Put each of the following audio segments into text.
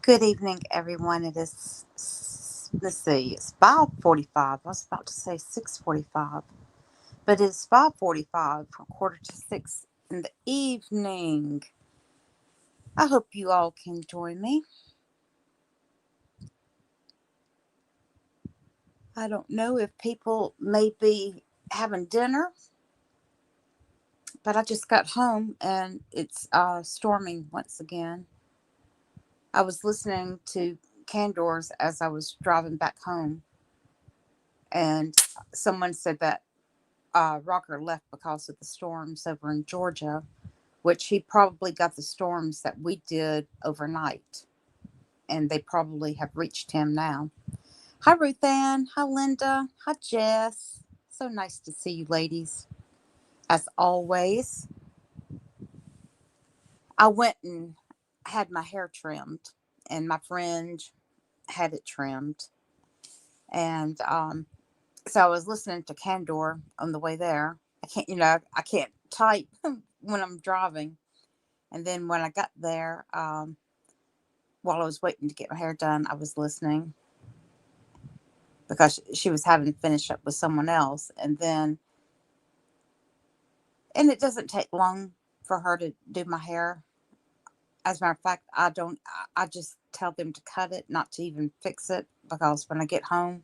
Good evening, everyone. It is, let's see, it's 5:45. I was about to say 6:45, but it's 5:45, quarter to 6 in the evening. I hope you all can join me. I don't know if people may be having dinner, but I just got home and it's storming once again. I was listening to Candors as I was driving back home, and someone said that Rocker left because of the storms over in Georgia, which he probably got the storms that we did overnight, and they probably have reached him now. Hi, Ruth Ann. Hi, Linda. Hi, Jess. So nice to see you, ladies. As always, I went and had my hair trimmed, and my friend had it trimmed, and so I was listening to Candor on the way there. I can't type when I'm driving. And then when I got there, while I was waiting to get my hair done, I was listening because she was having to finish up with someone else. And it doesn't take long for her to do my hair. As a matter of fact, I just tell them to cut it, not to even fix it, because when I get home,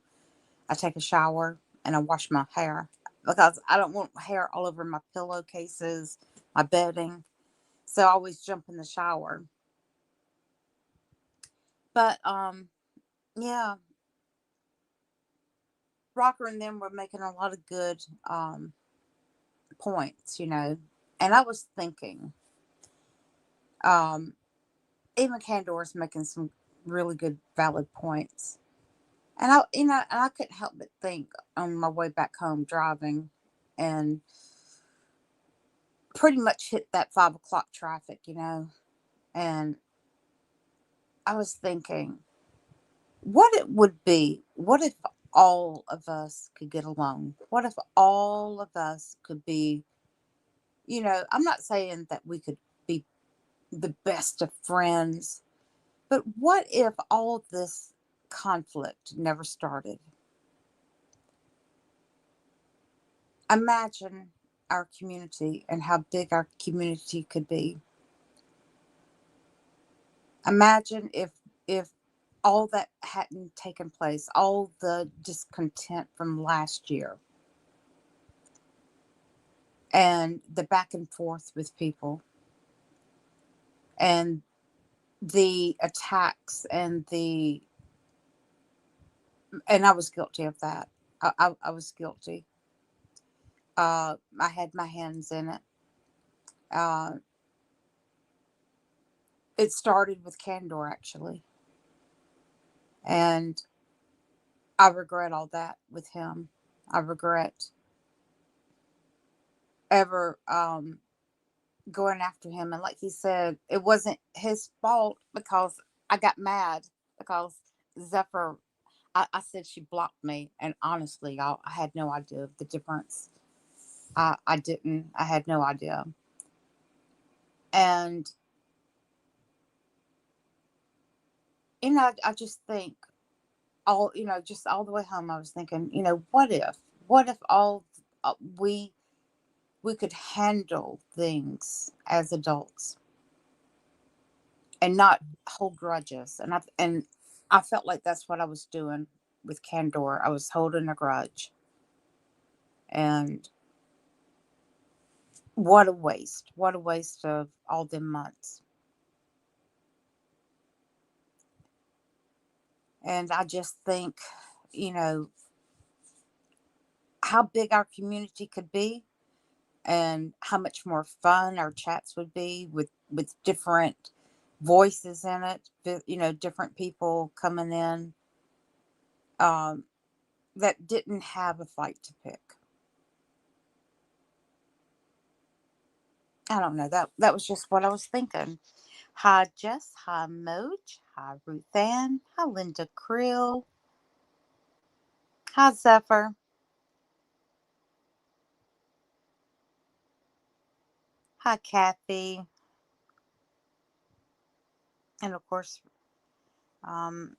I take a shower and I wash my hair because I don't want hair all over my pillowcases, my bedding. So I always jump in the shower. But yeah, Rocker and them were making a lot of good points. And I was thinking, um, even Candor's making some really good, valid points. And I couldn't help but think on my way back home driving, and pretty much hit that 5 o'clock traffic. And I was thinking, what it would be, what if all of us could get along? What if all of us could be, I'm not saying that we could be the best of friends, but what if all this conflict never started? Imagine our community and how big our community could be. Imagine if all that hadn't taken place, all the discontent from last year and the back and forth with people and the attacks and I was guilty of that. I was guilty. I had my hands in it. Uh, it started with Candor, actually, and I regret all that with him. I regret ever going after him, and like he said, it wasn't his fault because I got mad because Zephyr. I said she blocked me, and honestly, y'all, I had no idea of the difference. I didn't. I had no idea. And I just think just all the way home, I was thinking, what if all uh, we we could handle things as adults and not hold grudges. And I felt like that's what I was doing with Candor. I was holding a grudge, and what a waste! What a waste of all them months. And I just think, you know, how big our community could be and how much more fun our chats would be with different voices in it, different people coming in, um, that didn't have a fight to pick. I don't know. That was just what I was thinking. Hi Jess, hi Moj, hi Ruth Ann, hi Linda Krill, hi Zephyr, hi Kathy, and of course Um,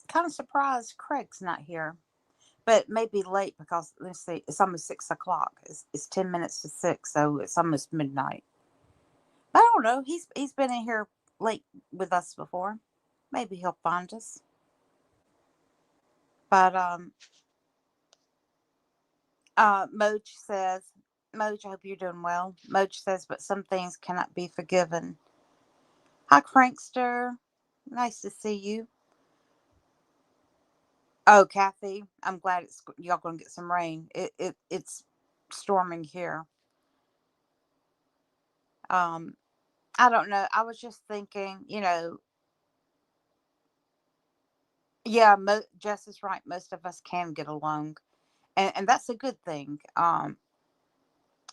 Kind of surprised Craig's not here, but maybe late because let's see, it's almost 6 o'clock. It's 10 minutes to 6, so it's almost midnight. But I don't know. He's been in here late with us before. Maybe he'll find us. But Moj says, Moj, I hope you're doing well. Moj says, but some things cannot be forgiven. Hi, Crankster. Nice to see you. Oh, Kathy, I'm glad y'all gonna get some rain. It's storming here. Um, I don't know. I was just thinking, yeah, Jess is right. Most of us can get along, and that's a good thing.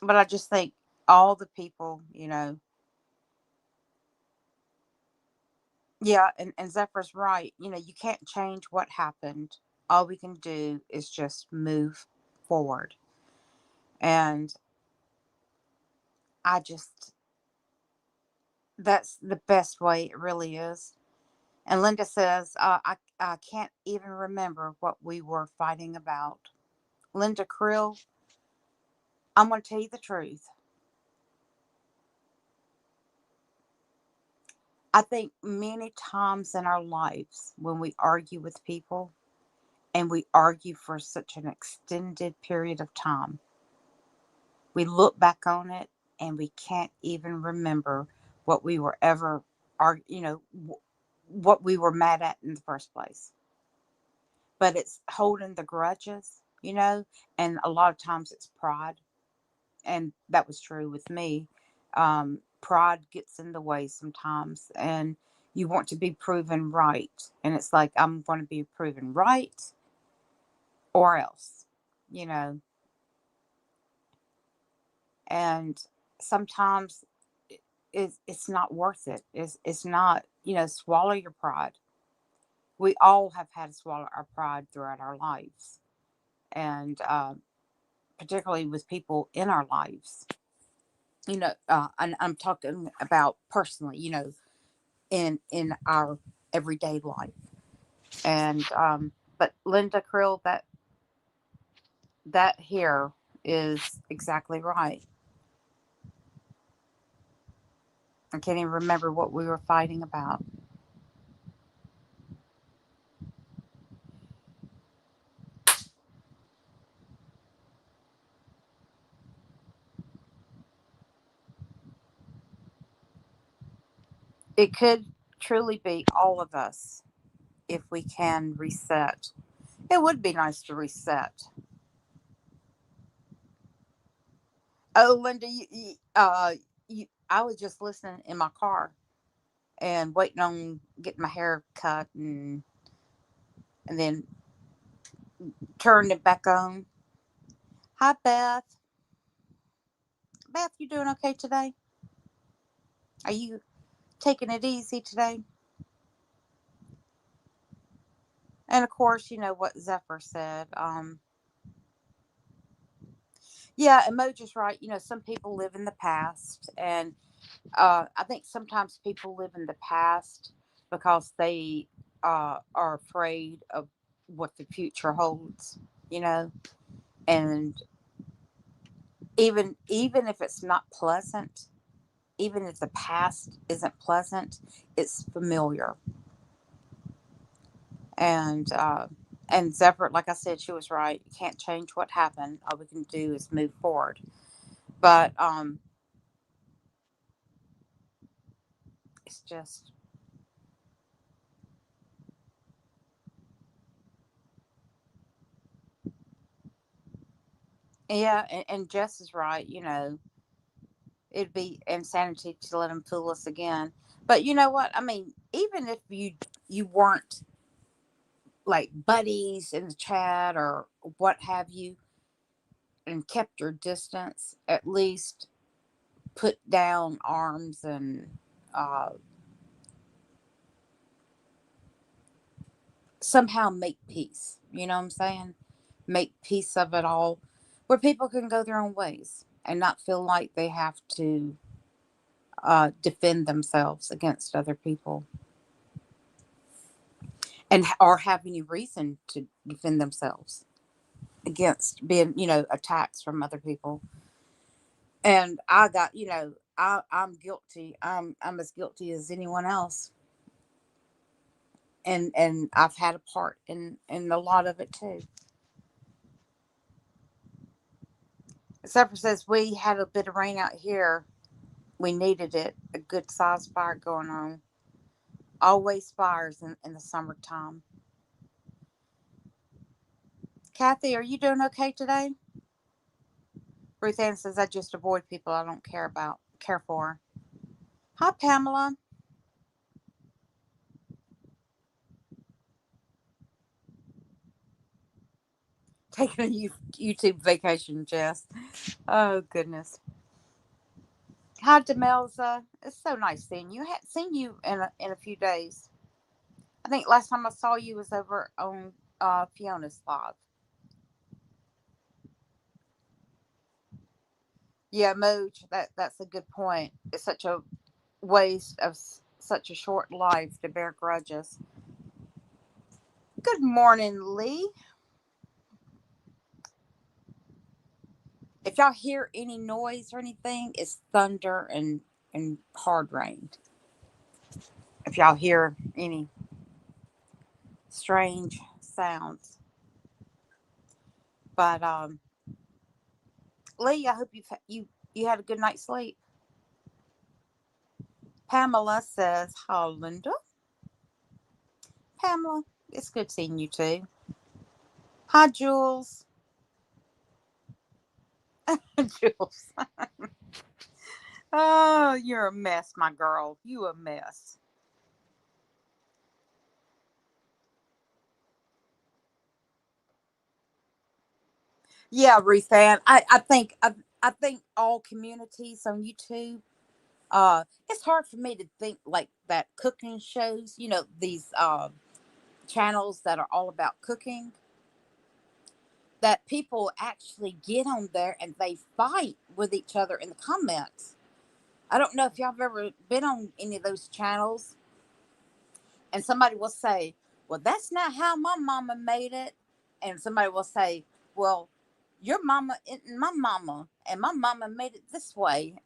But I just think all the people, yeah, and Zephyr's right. You can't change what happened. All we can do is just move forward. And I just, that's the best way it really is. And Linda says, I can't even remember what we were fighting about. Linda Krill, I'm going to tell you the truth. I think many times in our lives when we argue with people and we argue for such an extended period of time, we look back on it and we can't even remember what we were ever, what we were mad at in the first place. But it's holding the grudges, and a lot of times it's pride. And that was true with me. Pride gets in the way sometimes, and you want to be proven right. And it's like, I'm going to be proven right or else, you know. And sometimes it's not worth it. It's not, swallow your pride. We all have had to swallow our pride throughout our lives, and particularly with people in our lives. And I'm talking about personally, in our everyday life. And but Linda Krill, that here is exactly right. I can't even remember what we were fighting about. It could truly be all of us if we can reset. It would be nice to reset. Oh, Linda, I was just listening in my car and waiting on getting my hair cut, and then turned it back on. Hi, Beth. Beth, you doing okay today? Are you taking it easy today? And of course, you know what Zephyr said. Yeah, Emoji's right. Some people live in the past, and I think sometimes people live in the past because they are afraid of what the future holds. You know, and even if it's not pleasant, even if the past isn't pleasant, it's familiar. And Zephyr, like I said, she was right. You can't change what happened. All we can do is move forward. But it's just, yeah. And Jess is right. It'd be insanity to let them fool us again. But you know what? I mean, even if you weren't like buddies in the chat or what have you, and kept your distance, at least put down arms and uh, somehow make peace. You know what I'm saying? Make peace of it all. where people can go their own ways and not feel like they have to defend themselves against other people, and or have any reason to defend themselves against being, attacks from other people. And I got, I'm guilty. I'm as guilty as anyone else, and I've had a part in a lot of it too. Zephyr says we had a bit of rain out here. We needed it. A good sized fire going on. Always fires in the summertime. Kathy, are you doing okay today? Ruth Ann says I just avoid people I don't care for. Hi, Pamela. Taking a YouTube vacation, Jess. Oh goodness. Hi, Demelza. It's so nice seeing you. I hadn't seen you in a few days. I think last time I saw you was over on Fiona's live. Yeah, Moj. That's a good point. It's such a waste of such a short life to bear grudges. Good morning, Lee. If y'all hear any noise or anything, it's thunder and hard rain. If y'all hear any strange sounds, but Lee, I hope you had a good night's sleep. Pamela says, "Hi, Linda." Pamela, it's good seeing you too. Hi, Jules. Jules. Oh, you're a mess, my girl. You a mess. Yeah, Ruth Ann. I think all communities on YouTube. It's hard for me to think like that cooking shows. These channels that are all about cooking. That people actually get on there and they fight with each other in the comments. I don't know if y'all have ever been on any of those channels, and somebody will say, "Well, that's not how my mama made it," and somebody will say, "Well, your mama isn't my mama, and my mama made it this way."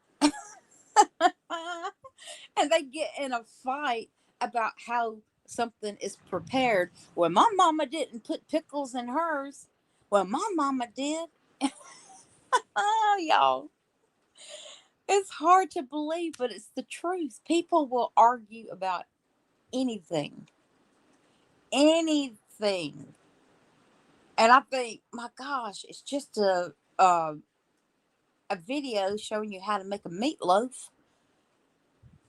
And they get in a fight about how something is prepared. Well, my mama didn't put pickles in hers. Well, my mama did. Oh, y'all. It's hard to believe, but it's the truth. People will argue about anything. Anything. And I think, my gosh, it's just a video showing you how to make a meatloaf,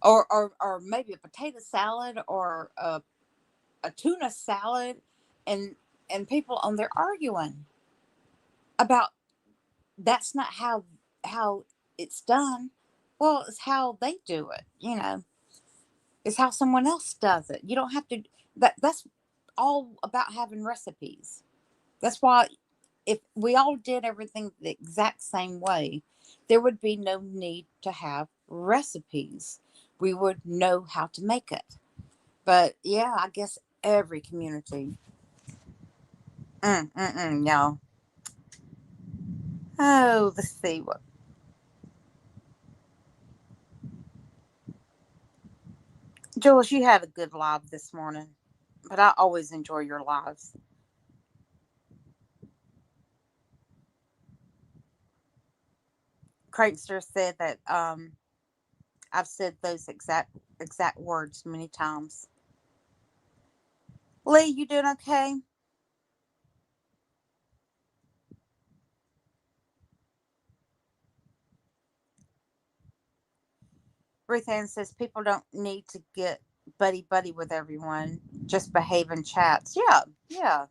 or maybe a potato salad, or a tuna salad, and people on there arguing about that's not how it's done. Well, it's how they do it. It's how someone else does it. You don't have to. That's all about having recipes. That's why if we all did everything the exact same way, there would be no need to have recipes. We would know how to make it. But yeah, I guess every community. No. Oh, let's see what. Jules, you had a good live this morning, but I always enjoy your lives. Craigster said that I've said those exact words many times. Lee, you doing okay? Ruth Ann says people don't need to get buddy buddy with everyone. Just behave in chats. Yeah, yeah.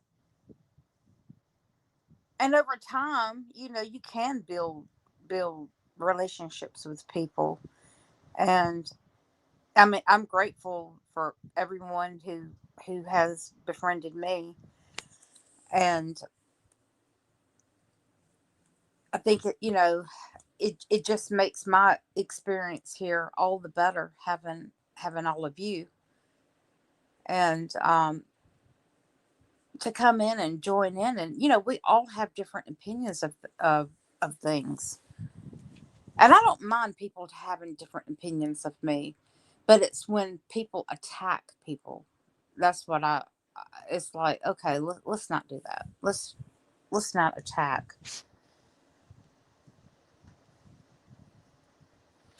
And over time, you can build relationships with people. And I mean, I'm grateful for everyone who has befriended me. And I think it just makes my experience here all the better having all of you, and to come in and join in, and we all have different opinions of things, and I don't mind people having different opinions of me, but it's when people attack people. That's what it's like, okay, let's not do that. Let's not attack.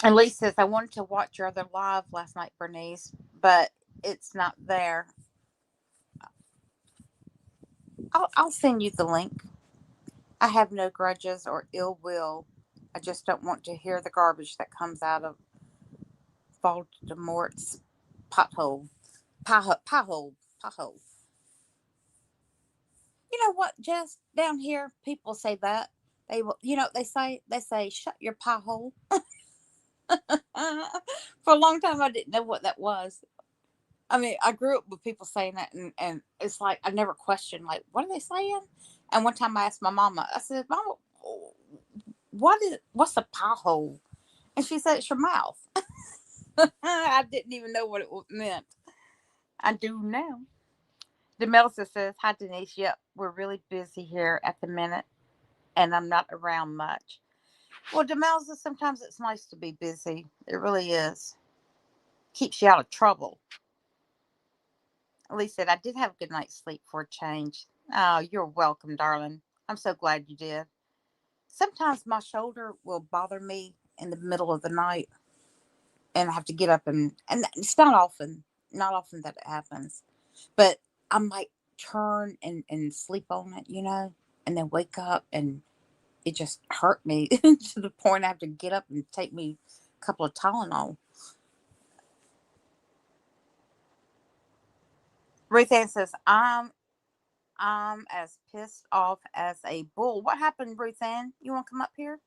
And Lee says, I wanted to watch your other live last night, Bernice, but it's not there. I'll send you the link. I have no grudges or ill will. I just don't want to hear the garbage that comes out of Voldemort's pothole. Pothole. Pothole. You know what, Jess? Down here, people say that. They will, they say, shut your pothole. For a long time, I didn't know what that was. I mean, I grew up with people saying that, and it's like I never questioned, like, what are they saying? And one time I asked my mama, I said, Mama, what's a pothole? And she said, it's your mouth. I didn't even know what it meant. I do now. Demelissa says, hi, Denise. Yep, we're really busy here at the minute, and I'm not around much. Well, Demelissa, sometimes it's nice to be busy. It really is. Keeps you out of trouble. Elise said, I did have a good night's sleep for a change. Oh, you're welcome, darling. I'm so glad you did. Sometimes my shoulder will bother me in the middle of the night, and I have to get up, and it's not often that it happens, but I might turn and sleep on it, and then wake up and it just hurt me to the point I have to get up and take me a couple of Tylenol. Ruth Ann says, I'm as pissed off as a bull. What happened, Ruth Ann? You want to come up here?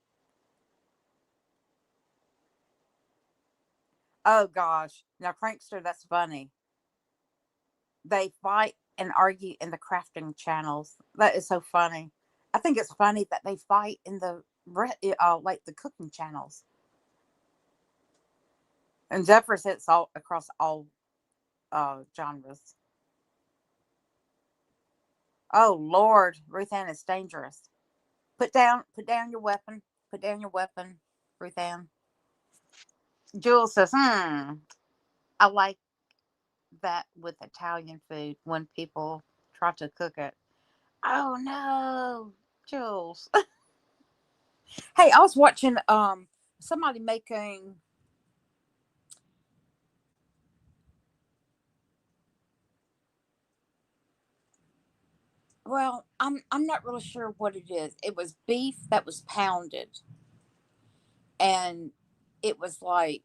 Oh gosh. Now, Crankster, that's funny. They fight and argue in the crafting channels. That is so funny. I think it's funny that they fight in the like the cooking channels. And Zephyr sits all across all genres. Oh Lord, Ruth Ann is dangerous. Put down your weapon. Put down your weapon, Ruth Ann. Jules says, I like that with Italian food when people try to cook it. Oh no, Jules. Hey, I was watching somebody making, well, I'm not really sure what it is. It was beef that was pounded, and it was like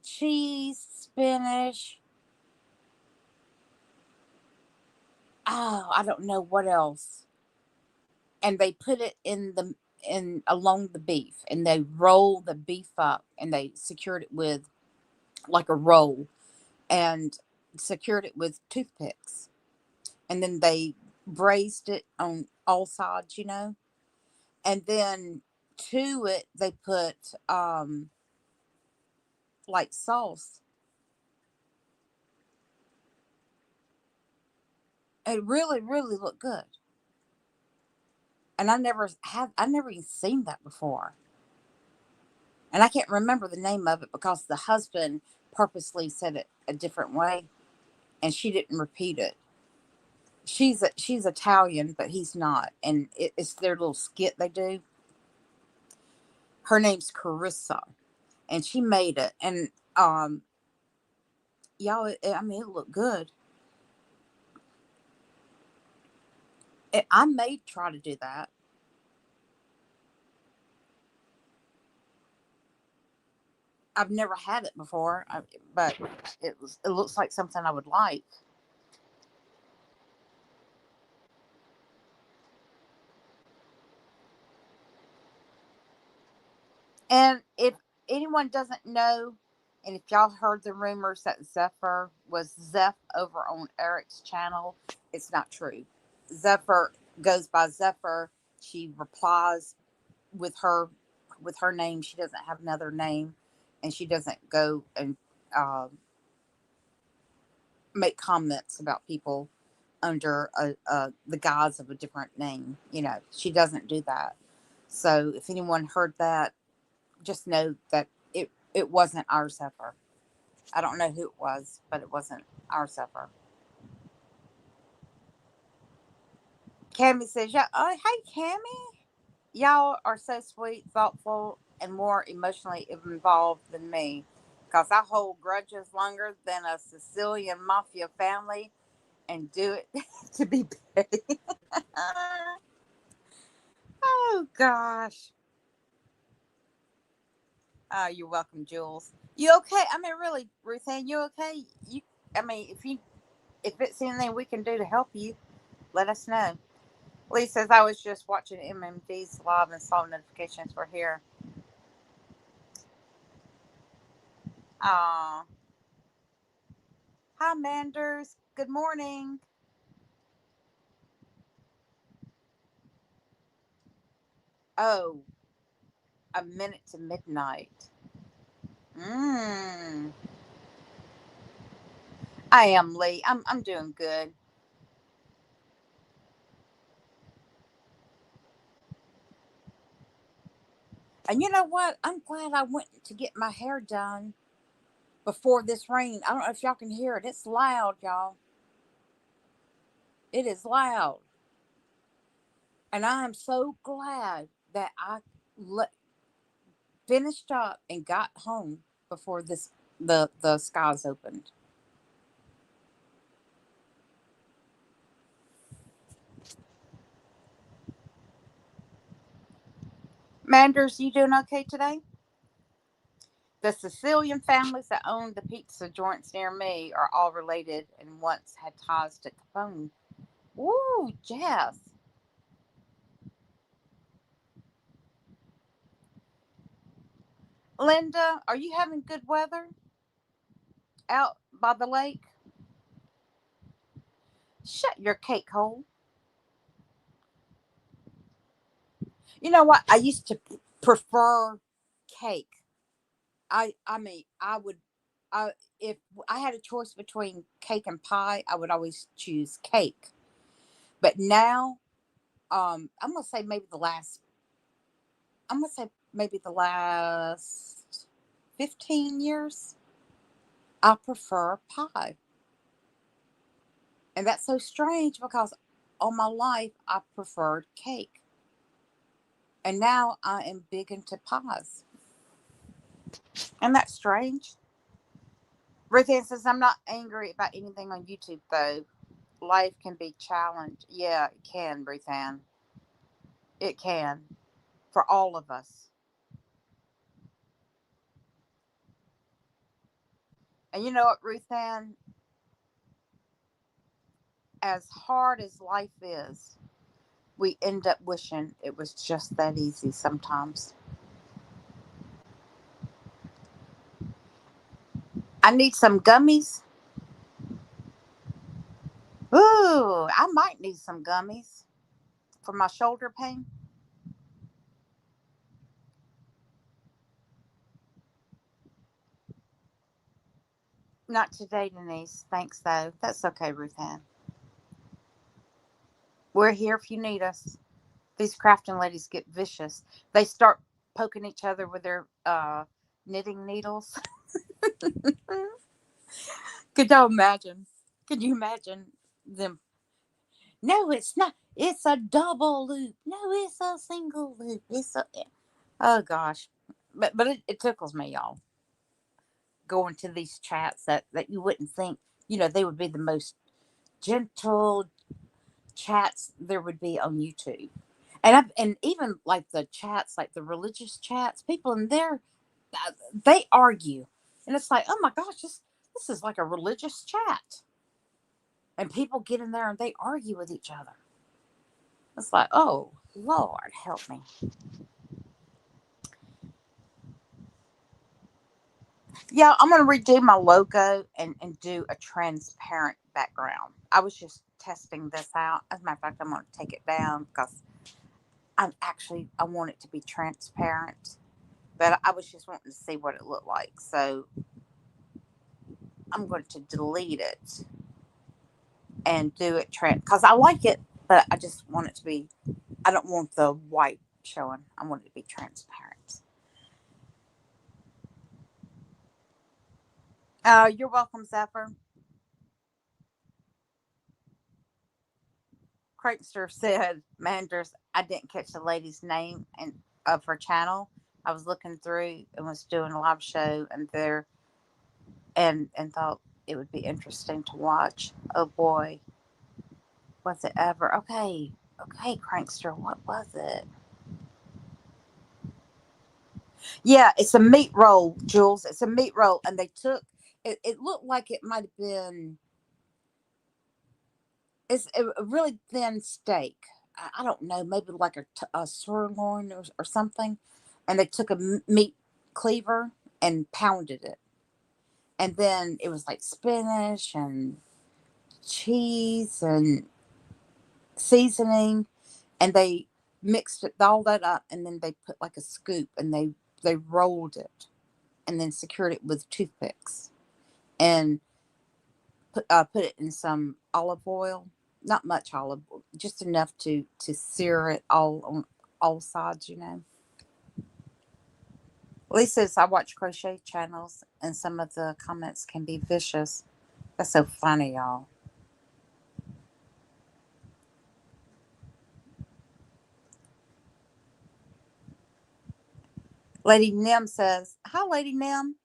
cheese, spinach. Oh, I don't know what else. And they put it in along the beef, and they roll the beef up, and they secured it with like a roll, and secured it with toothpicks, and then they braised it on all sides, and then to it they put like sauce. It really, really looked good, and I never even seen that before, and I can't remember the name of it because the husband purposely said it a different way, and she didn't repeat it. She's Italian, but he's not, and it's their little skit they do. Her name's Carissa, and she made it, and y'all, I mean, it looked good. I may try to do that. I've never had it before, but it looks like something I would like. And if anyone doesn't know, and if y'all heard the rumors that Zephyr was Zeph over on Eric's channel, it's not true. Zephyr goes by Zephyr. She replies with her name. She doesn't have another name, and she doesn't go and uh, make comments about people under the guise of a different name. She doesn't do that. So if anyone heard that, just know that it wasn't our Zephyr. I don't know who it was, but it wasn't our Zephyr. Cammy says, "Yeah, oh, hey, Cammy. Y'all are so sweet, thoughtful, and more emotionally involved than me. Because I hold grudges longer than a Sicilian mafia family and do it to be petty." Oh, gosh. Oh, you're welcome, Jules. You okay? I mean, really, Ruth Ann, you okay? I mean, if it's anything we can do to help you, let us know. Lee says, "I was just watching MMD's live and saw notifications were here." Aw. Hi, Manders. Good morning. Oh, a minute to midnight. Mmm. I am, Lee. I'm doing good. And you know what? I'm glad I went to get my hair done before this rain. I don't know if y'all can hear it. It's loud, y'all. It is loud. And I am so glad that I finished up and got home before the skies opened. Manders, you doing okay today? The Sicilian families that owned the pizza joints near me are all related and once had ties to Capone. Ooh, Jess. Linda, are you having good weather out by the lake? Shut your cake hole. You know what? I used to prefer cake. I mean, I if I had a choice between cake and pie, I would always choose cake. But now, I'm gonna say maybe the last 15 years, I prefer pie. And that's so strange because all my life I preferred cake. And now I am big into pies. And that's strange. Ruth Ann says, "I'm not angry about anything on YouTube, though. Life can be challenged." Yeah, it can, Ruth Ann. It can. For all of us. And you know what, Ruth Ann? As hard as life is, we end up wishing it was just that easy sometimes. I need some gummies. Ooh, I might need some gummies for my shoulder pain. Not today, Denise. Thanks, though. That's okay, Ruth Ann. We're here if you need us. These crafting ladies get vicious. They start poking each other with their knitting needles. Could you imagine? Could you imagine them? No, it's not. It's a double loop. No, it's a single loop. Oh gosh, but it tickles me, y'all. Going to these chats that you wouldn't think, they would be the most gentle chats there would be on YouTube. And even like the chats, like the religious chats, people in there, they argue, and it's like, oh my gosh, this is like a religious chat, and people get in there and they argue with each other. It's like, oh Lord, help me. Yeah, I'm gonna redo my logo and do a transparent background. I was just testing this out. As a matter of fact, I'm gonna take it down because I want it to be transparent. But I was just wanting to see what it looked like. So I'm going to delete it and do it because I like it, but I just want it to be. I don't want the white showing. I want it to be transparent. You're welcome, Zephyr. Craigster said, Manders, I didn't catch the lady's name and of her channel. I was looking through and was doing a live show and thought it would be interesting to watch. Oh boy, was it ever? Okay, Crankster, what was it? Yeah, it's a meat roll, Jules. It's a meat roll, and they took it. It looked like it might have been. It's a really thin steak. I don't know, maybe like a sirloin or something. And they took a meat cleaver and pounded it. And then it was like spinach and cheese and seasoning. And they mixed all that up. And then they put like a scoop and they rolled it and then secured it with toothpicks. And put it in some olive oil, not much olive oil, just enough to sear it all on all sides. Lisa says I watch crochet channels and some of the comments can be vicious. That's so funny, y'all. Lady Nim says, hi, Lady Nim.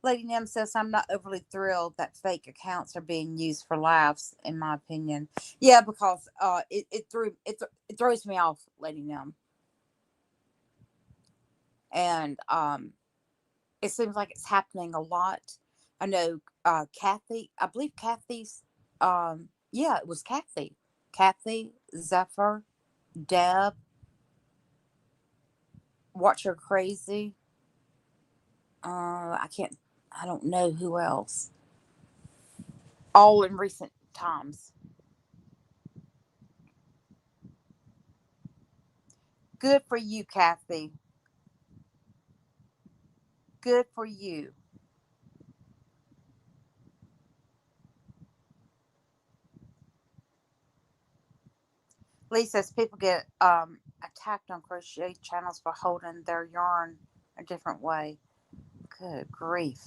Lady Nim says, I'm not overly thrilled that fake accounts are being used for laughs, in my opinion. Yeah, because it throws me off, Lady Nim. And it seems like it's happening a lot. I know Kathy, I believe Kathy's, yeah, it was Kathy. Kathy, Zephyr, Deb, Watch Her Crazy. I can't, I don't know who else. All in recent times. Good for you, Kathy. Good for you. Lee says people get attacked on crochet channels for holding their yarn a different way. Good grief.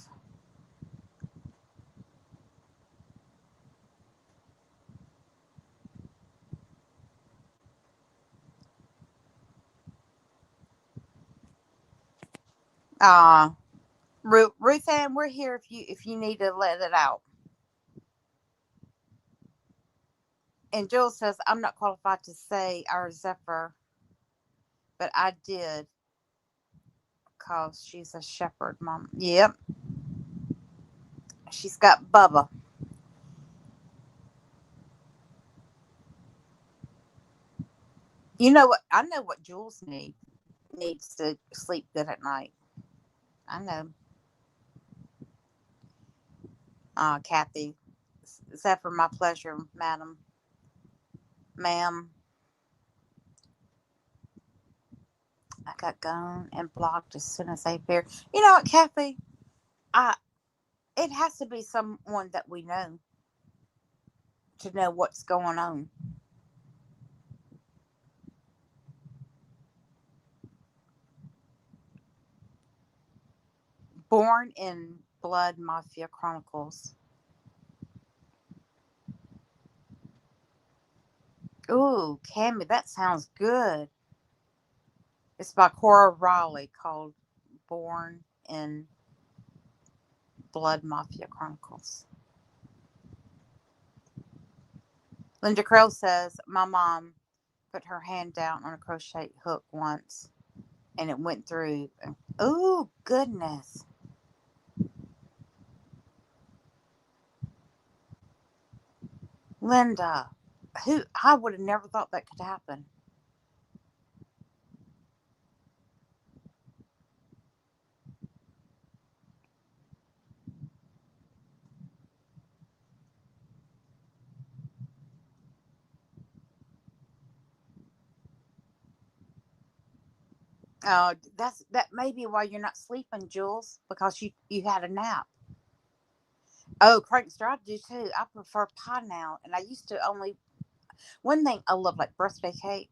Uh, Ruth Ann, we're here if you need to let it out. And Jill says, I'm not qualified to say our Zephyr, but I did because she's a shepherd mom. Yep. She's got Bubba. You know what? I know what Jules needs to sleep good at night. I know. Kathy. Zephyr, my pleasure, madam. Ma'am. I got gone and blocked as soon as they appeared. You know what, Kathy? I it has to be someone that we know to know what's going on. Born in Blood Mafia Chronicles. Ooh, Cammy, that sounds good. It's by Cora Raleigh called Born in Blood Mafia Chronicles. Linda Krell says, my mom put her hand down on a crochet hook once and it went through. Oh, goodness. Linda, who I would have never thought that could happen. That may be why you're not sleeping, Jules, because you had a nap. Oh, Crankster, I do too. I prefer pie now, and I used to only. One thing I love, like birthday cake,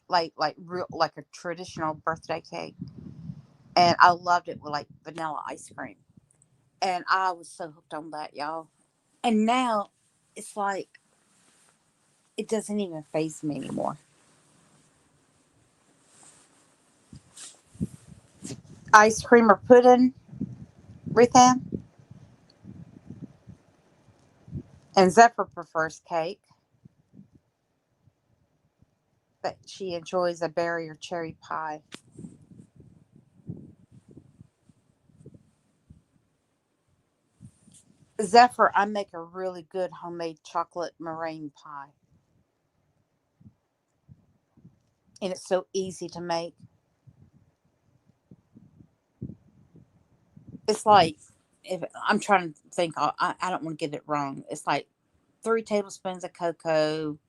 like real like a traditional birthday cake, and I loved it with like vanilla ice cream, and I was so hooked on that, y'all. And now it's like it doesn't even faze me anymore. Ice cream or pudding, Rethan, and Zephyr prefers cake, but she enjoys a berry or cherry pie. Zephyr, I make a really good homemade chocolate meringue pie, and it's so easy to make. It's like, if I'm trying to think, I don't want to get it wrong. It's like 3 tablespoons of cocoa,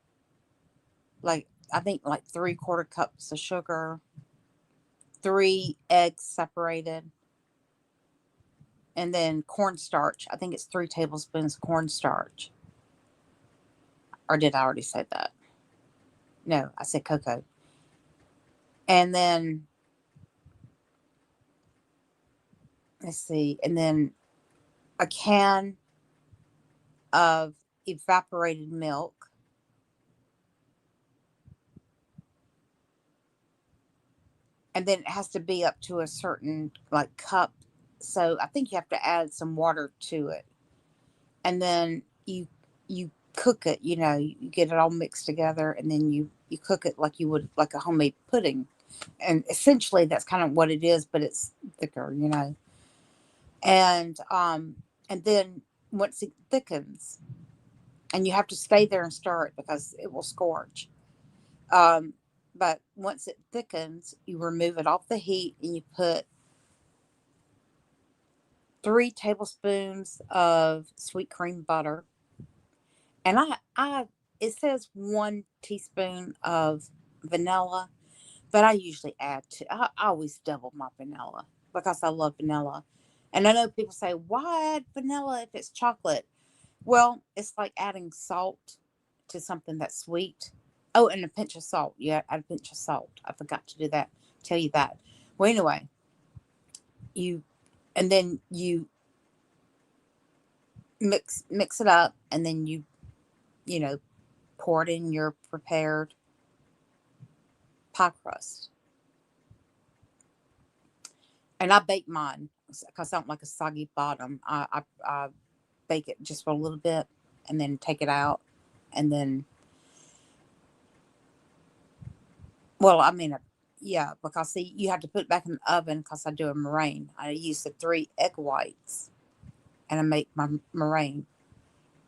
like I think like 3/4 cups of sugar, 3 eggs separated, and then cornstarch. I think it's 3 tablespoons of cornstarch. Or did I already say that? No, I said cocoa. And then let's see, and then a can of evaporated milk, and then it has to be up to a certain like cup. So I think you have to add some water to it, and then you cook it. You get it all mixed together, and then you cook it like you would like a homemade pudding. And essentially, that's kind of what it is, but it's thicker. And then once it thickens, and you have to stay there and stir it because it will scorch. Um, but once it thickens, you remove it off the heat and you put 3 tablespoons of sweet cream butter. And it says 1 teaspoon of vanilla, but I usually add two. I always double my vanilla because I love vanilla. And I know people say, why add vanilla if it's chocolate? Well, it's like adding salt to something that's sweet. Oh, and a pinch of salt. Yeah, add a pinch of salt. I forgot to do that. Tell you that. Well, anyway, you and then you mix it up, and then you know pour it in your prepared pie crust. And I bake mine because I don't like a soggy bottom. I bake it just for a little bit, and then take it out, and then well, I mean, yeah, because see, you have to put it back in the oven because I do a meringue. I use the 3 egg whites, and I make my meringue.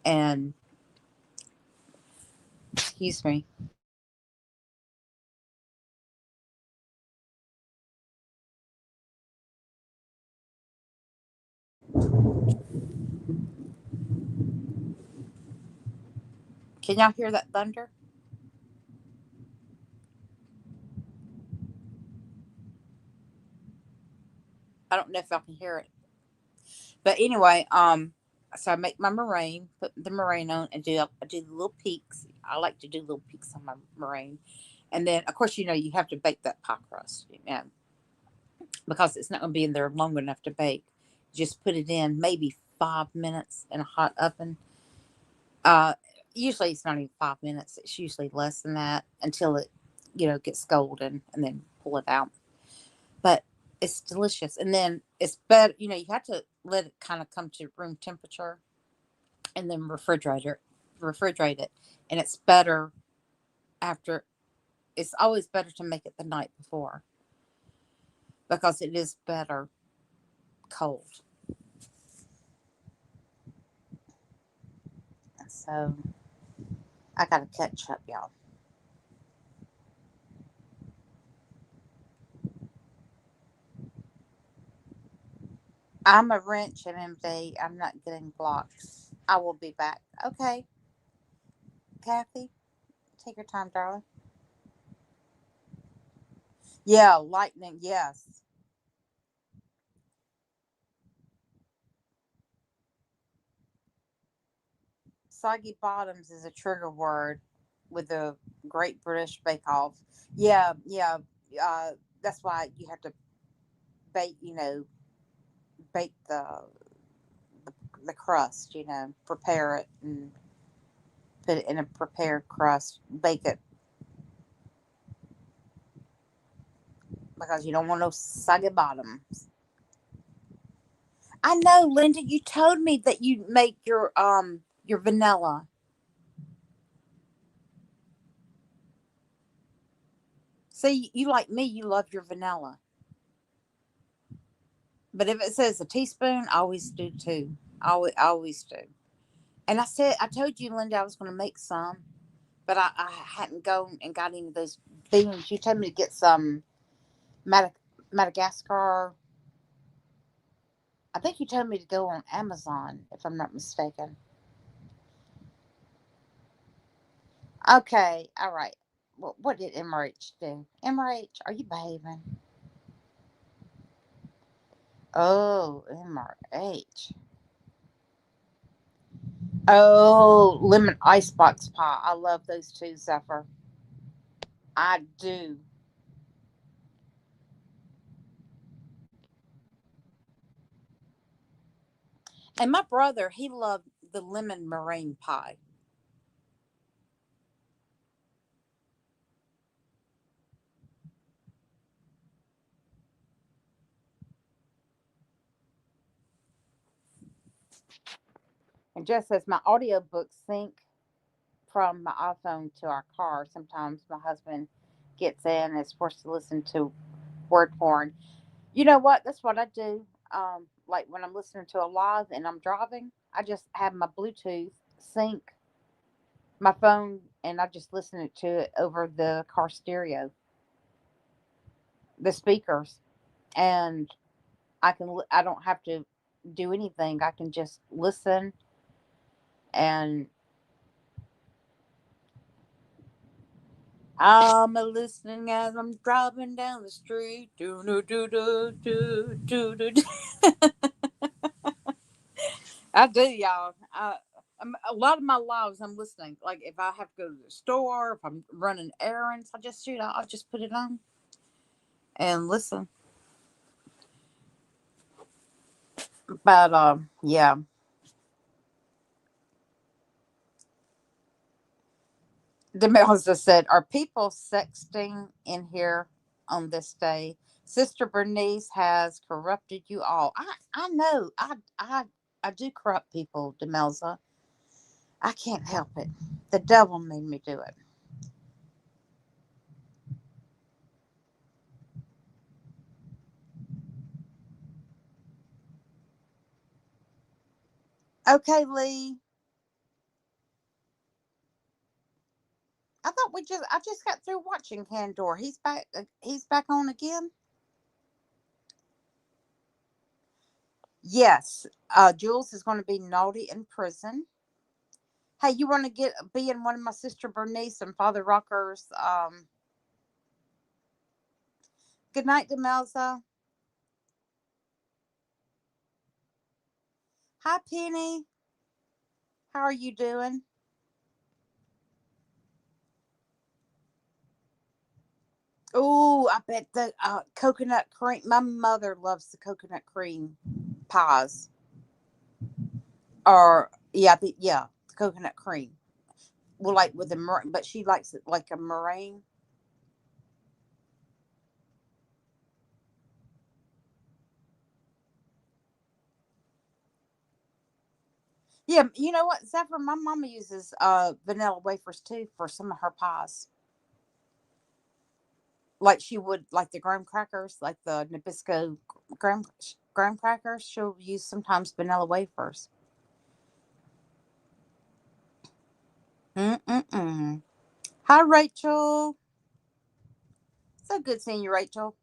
And excuse me, can y'all hear that thunder? I don't know if y'all can hear it, but anyway, so I make my meringue, put the meringue on, and I do the little peaks. I like to do little peaks on my meringue, and then of course you have to bake that pie crust, because it's not going to be in there long enough to bake. Just put it in maybe 5 minutes in a hot oven. Uh, Usually it's not even 5 minutes. It's usually less than that until it, gets golden, and then pull it out. But it's delicious. And then it's better, you have to let it kind of come to room temperature, and then refrigerate it. And it's better after. It's always better to make it the night before because it is better cold. So I gotta catch up, y'all. I'm a wrench at MD. I'm not getting blocked. I will be back. Okay, Kathy, take your time, darling. Yeah, lightning. Yes. Soggy bottoms is a trigger word with the Great British Bake Off. Yeah, yeah. Uh, that's why you have to bake. Bake the crust. Prepare it and put it in a prepared crust. Bake it because you don't want no soggy bottoms. I know, Linda. You told me that you make your vanilla. See, you like me. You love your vanilla. But if it says a teaspoon, I always do too. I always do. And I told you, Linda, I was going to make some, but I hadn't gone and got any of those beans. You told me to get some Madac- Madagascar. I think you told me to go on Amazon, if I'm not mistaken. Okay, all right. Well, what did MRH do? MRH, are you behaving? Oh, MRH. Oh, lemon icebox pie. I love those too, Zephyr. I do. And my brother, he loved the lemon meringue pie. And just as my audiobooks sync from my iPhone to our car, sometimes my husband gets in and is forced to listen to word porn. You know what? That's what I do. Like when I'm listening to a live and I'm driving, I just have my Bluetooth sync my phone and I just listen to it over the car stereo, the speakers, and I don't have to do anything. I can just listen and I'm listening as I'm driving down the street. Do do do do do do do. I do, y'all. A lot of my lives, I'm listening. Like if I have to go to the store, if I'm running errands, I'll just put it on and listen. But yeah, Demelza said, "Are people sexting in here on this day? Sister Bernice has corrupted you all. I know. I do corrupt people, Demelza. I can't help it. The devil made me do it. Okay, Lee. I just got through watching Candor. He's back. He's back on again. Yes. Jules is going to be naughty in prison. Hey, you want to be in one of my sister Bernice and Father Rocker's? Good night, Demelza. Hi, Penny. How are you doing? Oh, I bet the coconut cream. My mother loves the coconut cream pies. Or yeah, the coconut cream. Well, like with the meringue, but she likes it like a meringue. Yeah, you know what, Zephyr? My mama uses vanilla wafers too for some of her pies. Like she would, like the graham crackers, like the Nabisco graham graham crackers. She'll use sometimes vanilla wafers. Mm-mm-mm. Hi, Rachel. So good seeing you, Rachel.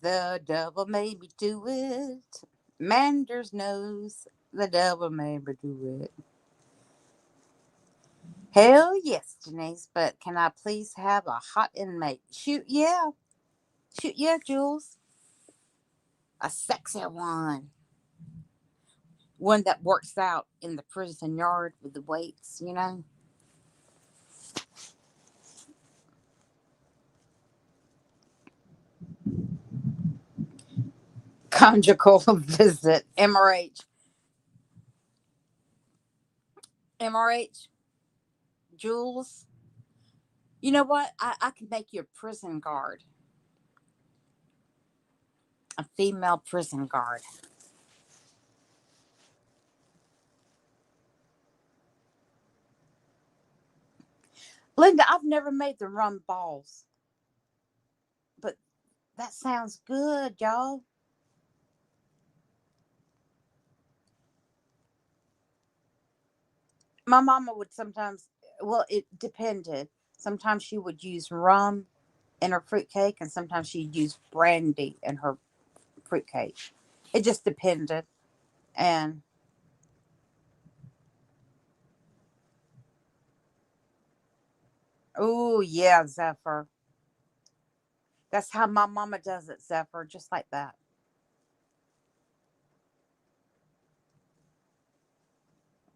The devil made me do it. Manders knows the devil made me do it. Hell yes, Denise. But can I please have a hot inmate? Shoot, yeah. Shoot, yeah, Jules. A sexy one. One that works out in the prison yard with the weights, you know? Conjugal visit. MRH. MRH. Jules. You know what? I can make you a prison guard. A female prison guard. Linda, I've never made the rum balls, but that sounds good, y'all. My mama would sometimes, well, it depended. Sometimes she would use rum in her fruitcake, and sometimes she'd use brandy in her fruitcake. It just depended. And, oh, yeah, Zephyr. That's how my mama does it, Zephyr, just like that.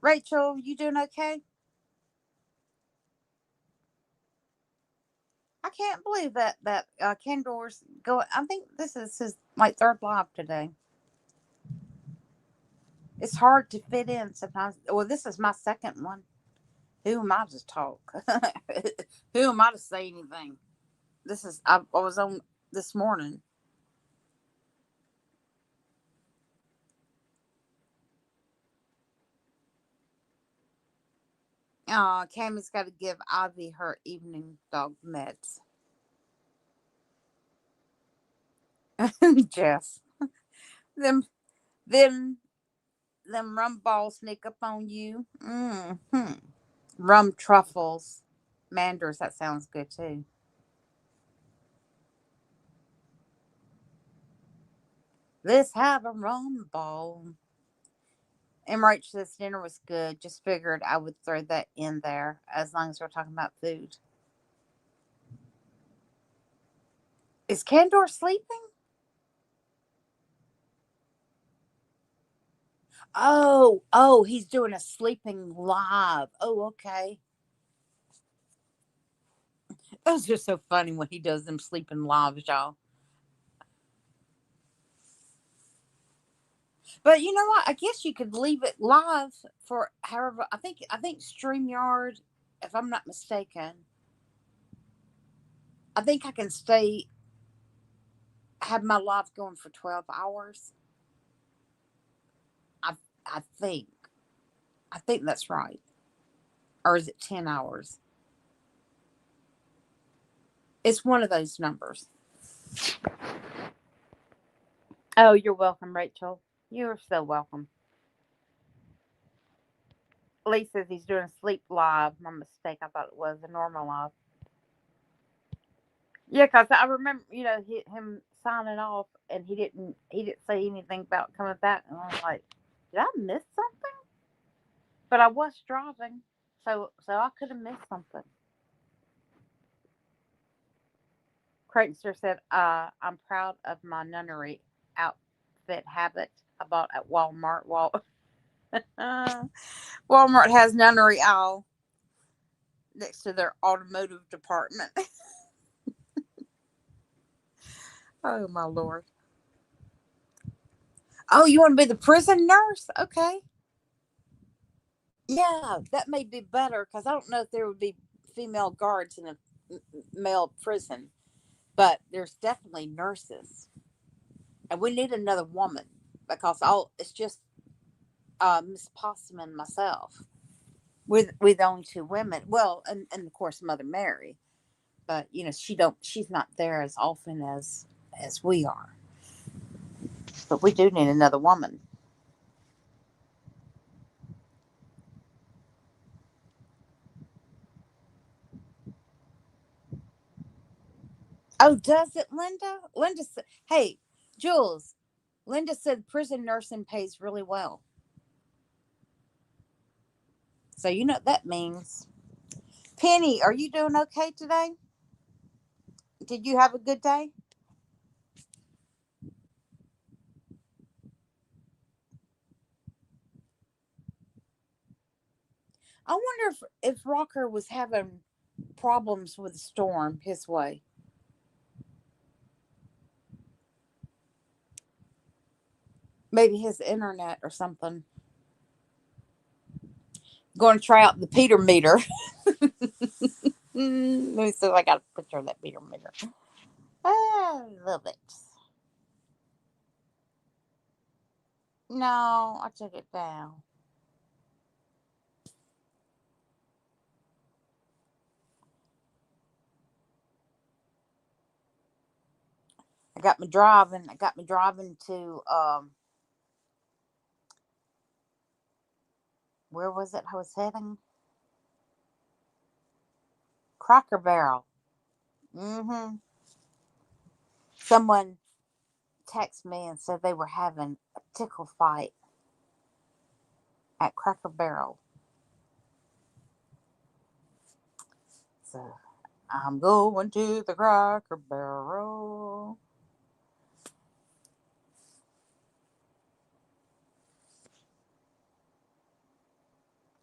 Rachel, you doing okay? I can't believe that Kendall's going. I think this is his like third live today. It's hard to fit in sometimes. Well, this is my second one. Who am I to talk? Who am I to say anything? I was on this morning. Cammie's got to give Ivy her evening dog meds. Jess, them them them rum balls sneak up on you. Hmm. Rum truffles, manders. That sounds good too. Let's have a rum ball. Emirates this dinner was good. Just figured I would throw that in there as long as we're talking about food. Is Candor sleeping? Oh, he's doing a sleeping live. Oh, okay. Those are so funny when he does them sleeping lives, y'all. But you know what? I guess you could leave it live for however. I think StreamYard, if I'm not mistaken, I think I can have my live going for 12 hours. I I think I think that's right. Or is it 10 hours? It's one of those numbers. Oh, you're welcome, Rachel. You're so welcome. Lee says he's doing a sleep live. My mistake. I thought it was a normal live. Yeah, cause I remember, him signing off, and he didn't say anything about coming back, and I was like, did I miss something? But I was driving, so I could have missed something. Craigster said, I'm proud of my nunnery outfit habit I bought at Walmart. Walmart has nunnery aisle next to their automotive department. Oh my lord. Oh, you want to be the prison nurse? Okay. Yeah, that may be better because I don't know if there would be female guards in a male prison, but there's definitely nurses, and we need another woman because all it's just Miss Possum and myself. With only two women. Well, and of course Mother Mary, but she's not there as often as we are. But we do need another woman. Oh, does it, Linda? Linda said, "Hey, Jules." Linda said prison nursing pays really well. So you know what that means. Penny, are you doing okay today? Did you have a good day? I wonder if Rocker was having problems with the storm his way. Maybe his internet or something. Going to try out the Peter meter. Let me see if I got a picture of that Peter meter. I love it. No, I took it down. I got me driving to where was it I was heading? Cracker Barrel. Mm-hmm. Someone texted me and said they were having a tickle fight at Cracker Barrel. So I'm going to the Cracker Barrel.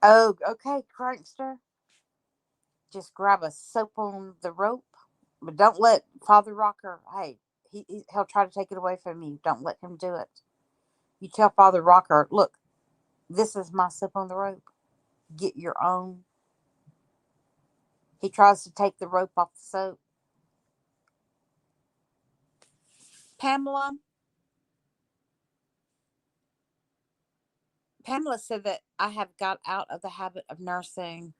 Oh, okay, Crankster. Just grab a soap on the rope, but don't let Father Rocker. Hey, he'll try to take it away from you. Don't let him do it. You tell Father Rocker, look, this is my soap on the rope. Get your own. He tries to take the rope off the soap. Pamela, Pamela said that I have got out of the habit of nursing.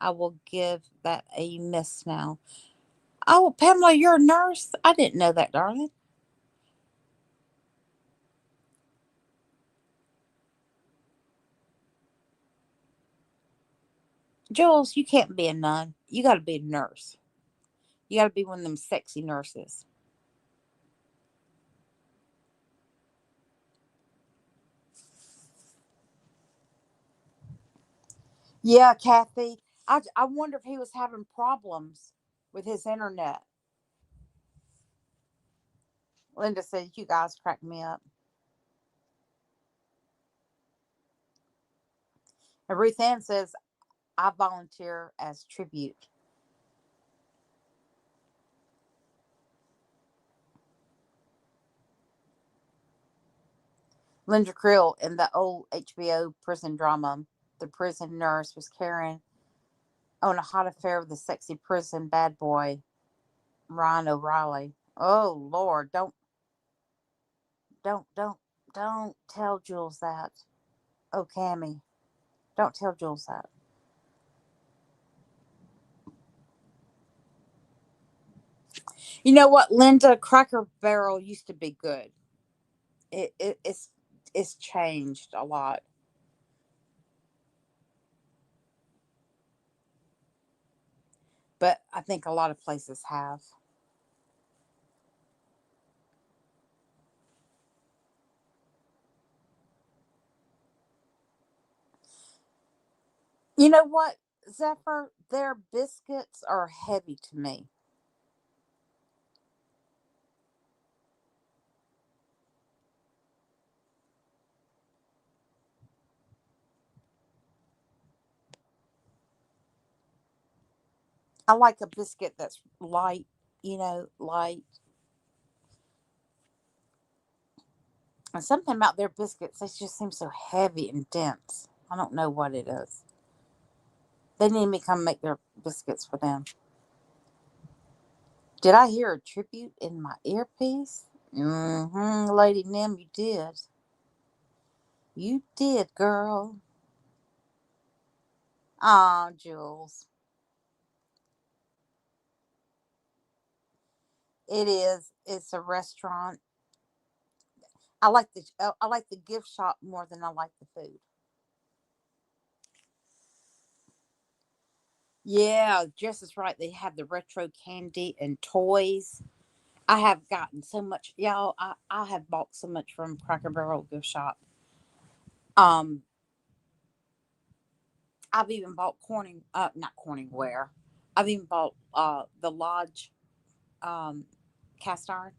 I will give that a miss now. Oh, Pamela, you're a nurse? I didn't know that, darling. Jules, you can't be a nun. You got to be a nurse. You got to be one of them sexy nurses. Yeah, Kathy. I wonder if he was having problems with his internet. Linda said, you guys crack me up. And Ruth Ann says, I volunteer as tribute. Linda Krill in the old HBO prison drama, the prison nurse was carrying on a hot affair with the sexy prison bad boy, Ryan O'Reilly. Oh Lord, don't, don't, don't tell Jules that. Oh, Cammy, don't tell Jules that. You know what, Linda? Cracker Barrel used to be good. It's changed a lot. But I think a lot of places have. You know what, Zephyr? Their biscuits are heavy to me. I like a biscuit that's light, light. And something about their biscuits, they just seem so heavy and dense. I don't know what it is. They need me to come make their biscuits for them. Did I hear a tribute in my earpiece? Mm-hmm, Lady Nim, you did. You did, girl. Ah, Jules. It is. It's a restaurant. I like the gift shop more than I like the food. Yeah, just as right. They have the retro candy and toys. I have gotten so much, y'all. I have bought so much from Cracker Barrel gift shop. Um, I've even bought not Corningware. I've even bought the Lodge um, cast iron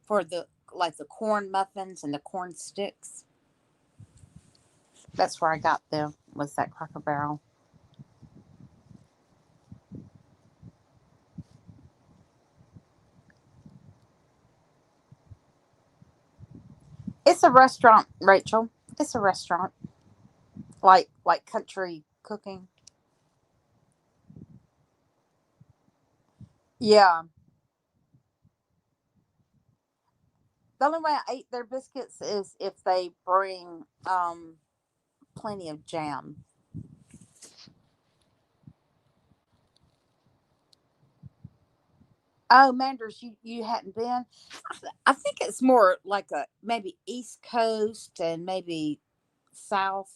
for the like the corn muffins and the corn sticks. That's where I got them. Was that Cracker Barrel? It's a restaurant, Rachel. It's a restaurant, like country cooking. Yeah. The only way I eat their biscuits is if they bring plenty of jam. Oh, Manders, you hadn't been. I think it's more like a maybe East Coast and maybe South.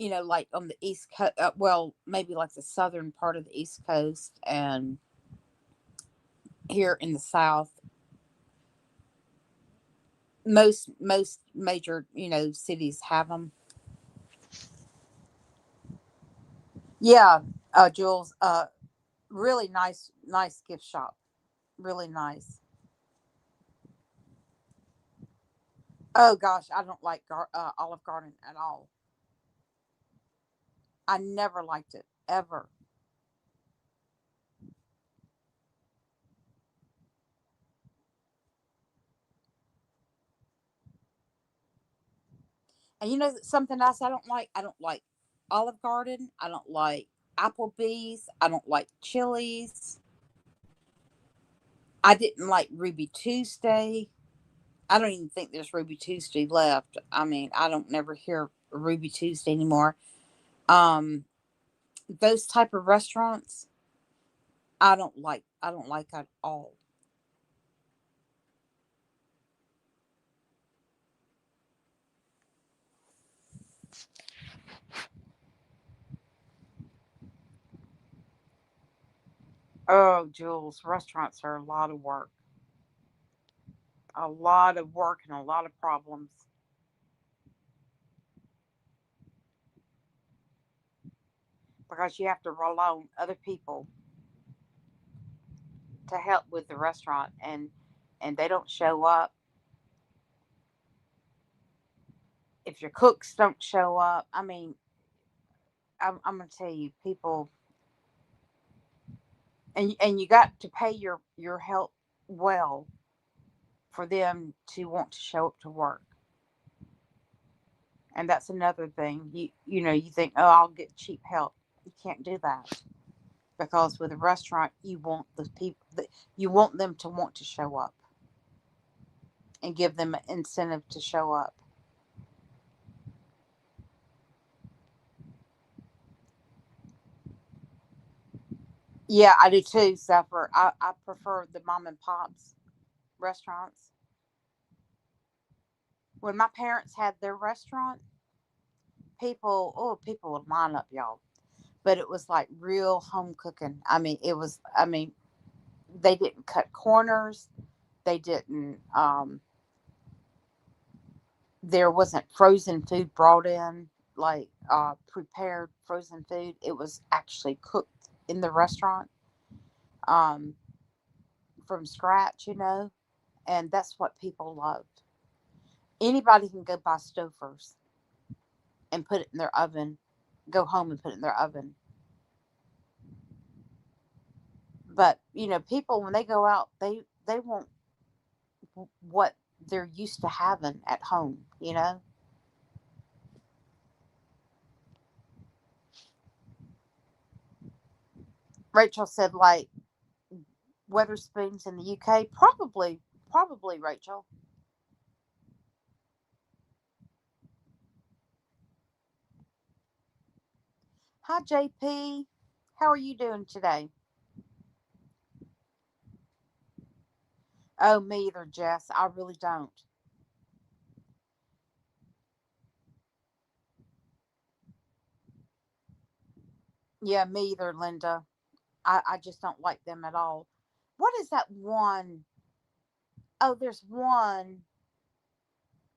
Like on the East Coast. Well, maybe like the southern part of the East Coast, and here in the South, most major cities have them. Yeah, Jules. Really nice gift shop. Really nice. Oh gosh, I don't like Olive Garden at all. I never liked it ever. And something else I don't like? I don't like Olive Garden. I don't like Applebee's. I don't like Chili's. I didn't like Ruby Tuesday. I don't even think there's Ruby Tuesday left. I mean, I don't never hear Ruby Tuesday anymore. Um, those type of restaurants, I don't like. I don't like at all. Oh, Jules, restaurants are a lot of work. A lot of work and a lot of problems because you have to rely on other people to help with the restaurant, and they don't show up. If your cooks don't show up, I mean, I'm gonna tell you, people, and you got to pay your help well for them to want to show up to work. And that's another thing. You think, oh, I'll get cheap help. You can't do that because with a restaurant, you want the people that you want them to want to show up and give them an incentive to show up. Yeah, I do too, Zephyr. I prefer the mom and pops restaurants. When my parents had their restaurant, people would line up, y'all. But it was like real home cooking. I mean, they didn't cut corners. They didn't, there wasn't frozen food brought in, like prepared frozen food. It was actually cooked in the restaurant um, from scratch, and that's what people loved. Anybody can go buy Stouffer's and put it in their oven, go home and put it in their oven. But people when they go out, they want what they're used to having at home. Rachel said like Weatherspoons in the UK, probably Rachel. Hi JP, how are you doing today? Oh, me either, Jess. I really don't. Yeah, me either, Linda. I just don't like them at all. What is that one? Oh, there's one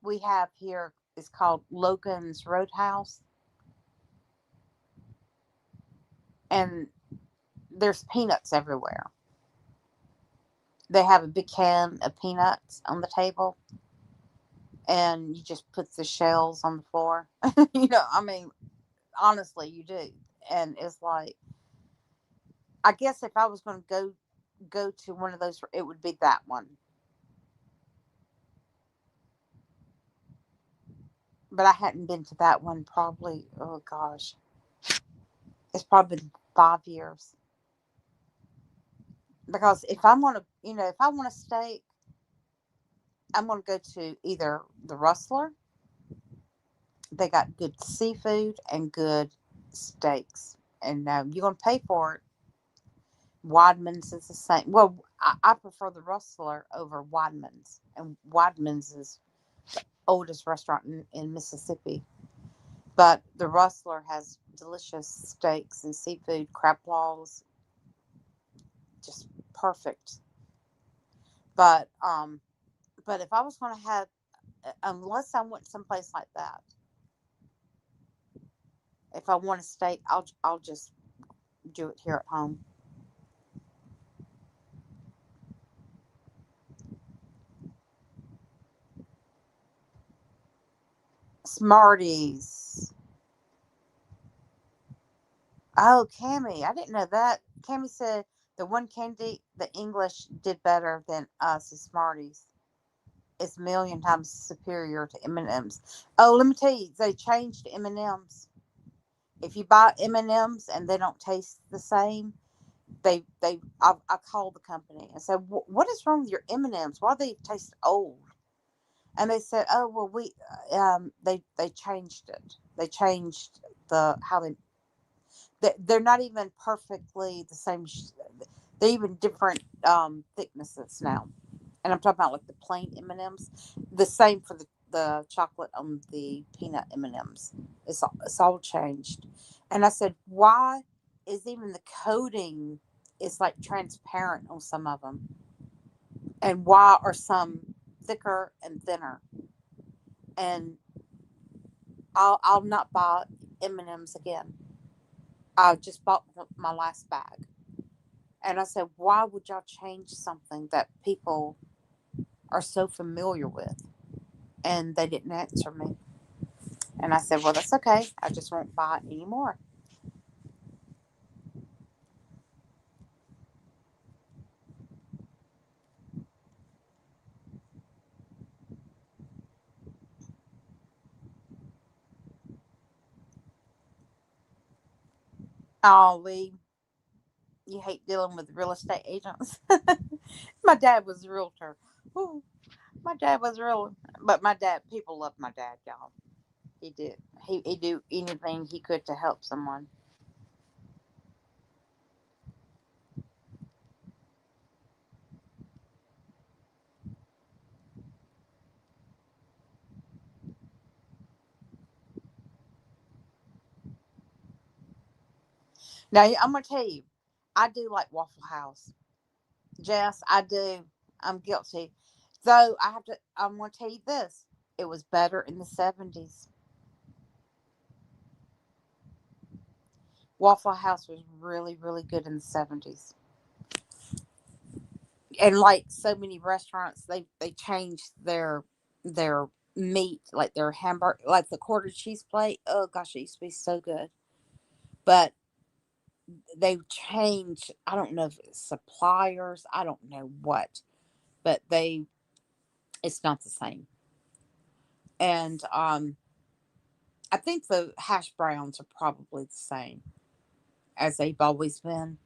we have here. It's called Logan's Roadhouse, and there's peanuts everywhere. They have a big can of peanuts on the table, and you just put the shells on the floor. I mean, honestly, you do. And it's like, I guess if I was going to go to one of those, it would be that one. But I hadn't been to that one probably. Oh gosh, it's probably been 5 years. Because if I'm gonna, if I want a steak, I'm gonna go to either the Rustler. They got good seafood and good steaks, and you're gonna pay for it. Weidman's is the same. Well, I prefer the Rustler over Weidman's, and Weidman's is the oldest restaurant in Mississippi. But the Rustler has delicious steaks and seafood, crab claws, just perfect. But but if I was going to have, unless I went someplace like that, if I want a steak, I'll just do it here at home. Smarties. Oh, Cammy, I didn't know that. Cammy said the one candy the English did better than us is Smarties. It's a million times superior to M&Ms. Oh, let me tell you, they changed M&Ms. If you buy M&Ms and they don't taste the same, I called the company and said, "What is wrong with your M&Ms? Why do they taste old?" And they said, "Oh, well, they changed it. They changed the how they're not even perfectly the same. They're even different thicknesses now." And I'm talking about like the plain M&Ms. The same for the chocolate on the peanut M&Ms. It's all changed. And I said, why is even the coating is like transparent on some of them, and why are some thicker and thinner? And I'll not buy M&Ms again. I just bought my last bag, and I said, why would y'all change something that people are so familiar with? And they didn't answer me. And I said, well, that's okay. I just won't buy it anymore. Oh, you hate dealing with real estate agents. My dad was a realtor. Ooh, my dad was real, but people loved my dad, y'all. He did. He do anything he could to help someone. Now I'm gonna tell you, I do like Waffle House. Jess, I do. I'm guilty. Though I have to. I'm gonna tell you this. It was better in the '70s. Waffle House was really, really good in the '70s. And like so many restaurants, they changed their meat, like their hamburger, like the quarter cheese plate. Oh gosh, it used to be so good. But they changed. I don't know if it's suppliers. I don't know what, but it's not the same. And I think the hash browns are probably the same as they've always been.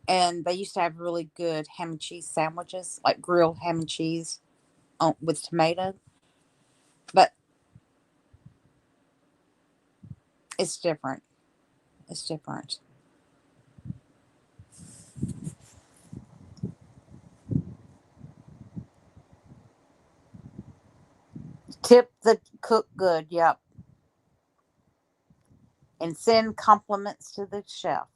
And they used to have really good ham and cheese sandwiches, like grilled ham and cheese with tomato. But it's different. It's different. Tip the cook good, yep. And send compliments to the chef.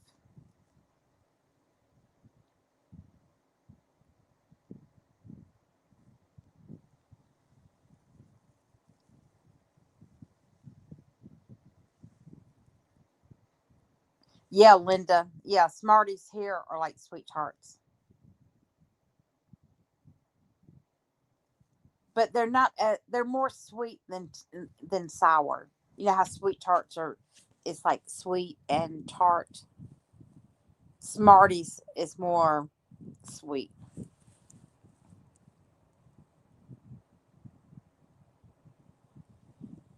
Yeah, Linda. Yeah, Smarties here are like sweethearts, but they're not. They're more sweet than sour. You know how sweet tarts are? It's like sweet and tart. Smarties is more sweet.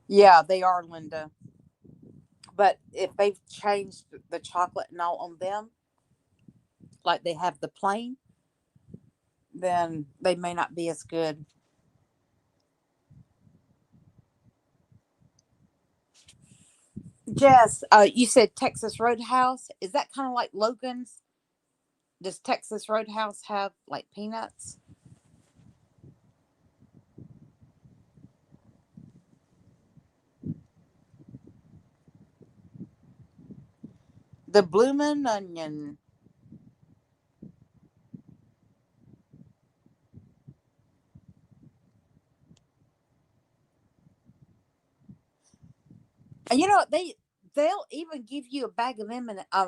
Yeah, they are, Linda. But if they've changed the chocolate and all on them, like they have the plain, then they may not be as good. Jess, you said Texas Roadhouse. Is that kind of like Logan's? Does Texas Roadhouse have like peanuts? The bloomin' onion. And you know they'll even give you a bag of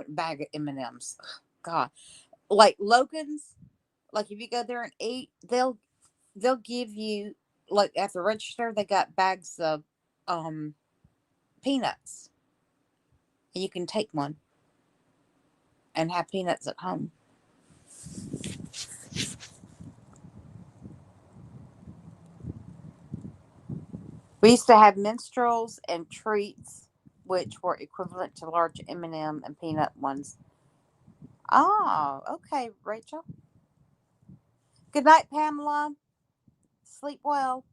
bag of M&Ms. God, like Logan's. Like if you go there and eat, they'll give you, like at the register they got bags of um peanuts, and you can take one and have peanuts at home. We used to have minstrels and treats, which were equivalent to large M&M and peanut ones. Oh, okay, Rachel. Good night, Pamela. Sleep well.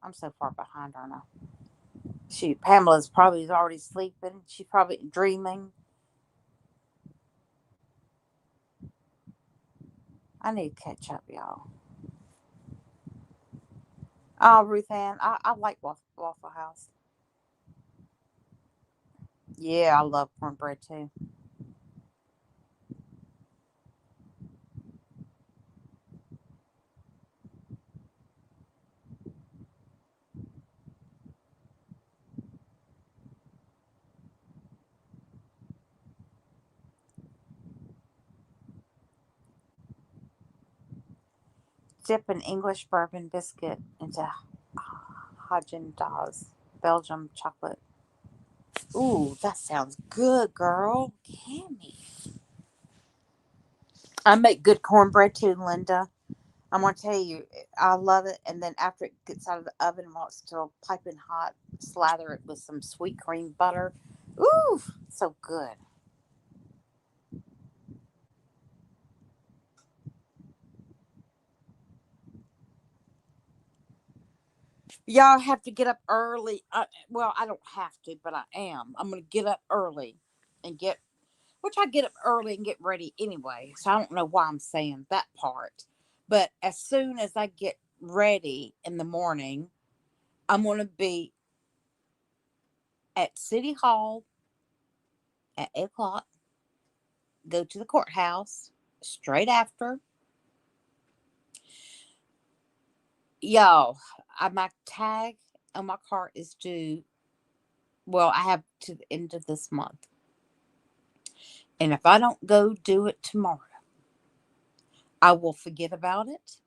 I'm so far behind, aren't I? Shoot, Pamela's probably already sleeping. She's probably dreaming. I need to catch up, y'all. Oh, Ruth Ann, I like Waffle House. Yeah, I love cornbread too. Dip an English bourbon biscuit into Haagen Dazs Belgium chocolate. Ooh, that sounds good, girl. Candy. I make good cornbread too, Linda. I'm gonna tell you, I love it. And then after it gets out of the oven while it's still piping hot, slather it with some sweet cream butter. Ooh, so good. Y'all have to get up early. Well, I don't have to, but I am. I'm gonna get up early and which I get up early and get ready anyway. So I don't know why I'm saying that part. But as soon as I get ready in the morning, I'm gonna be at City Hall at 8 o'clock. Go to the courthouse straight after. Y'all, my tag on my car is due. Well, I have to the end of this month. And if I don't go do it tomorrow, I will forget about it.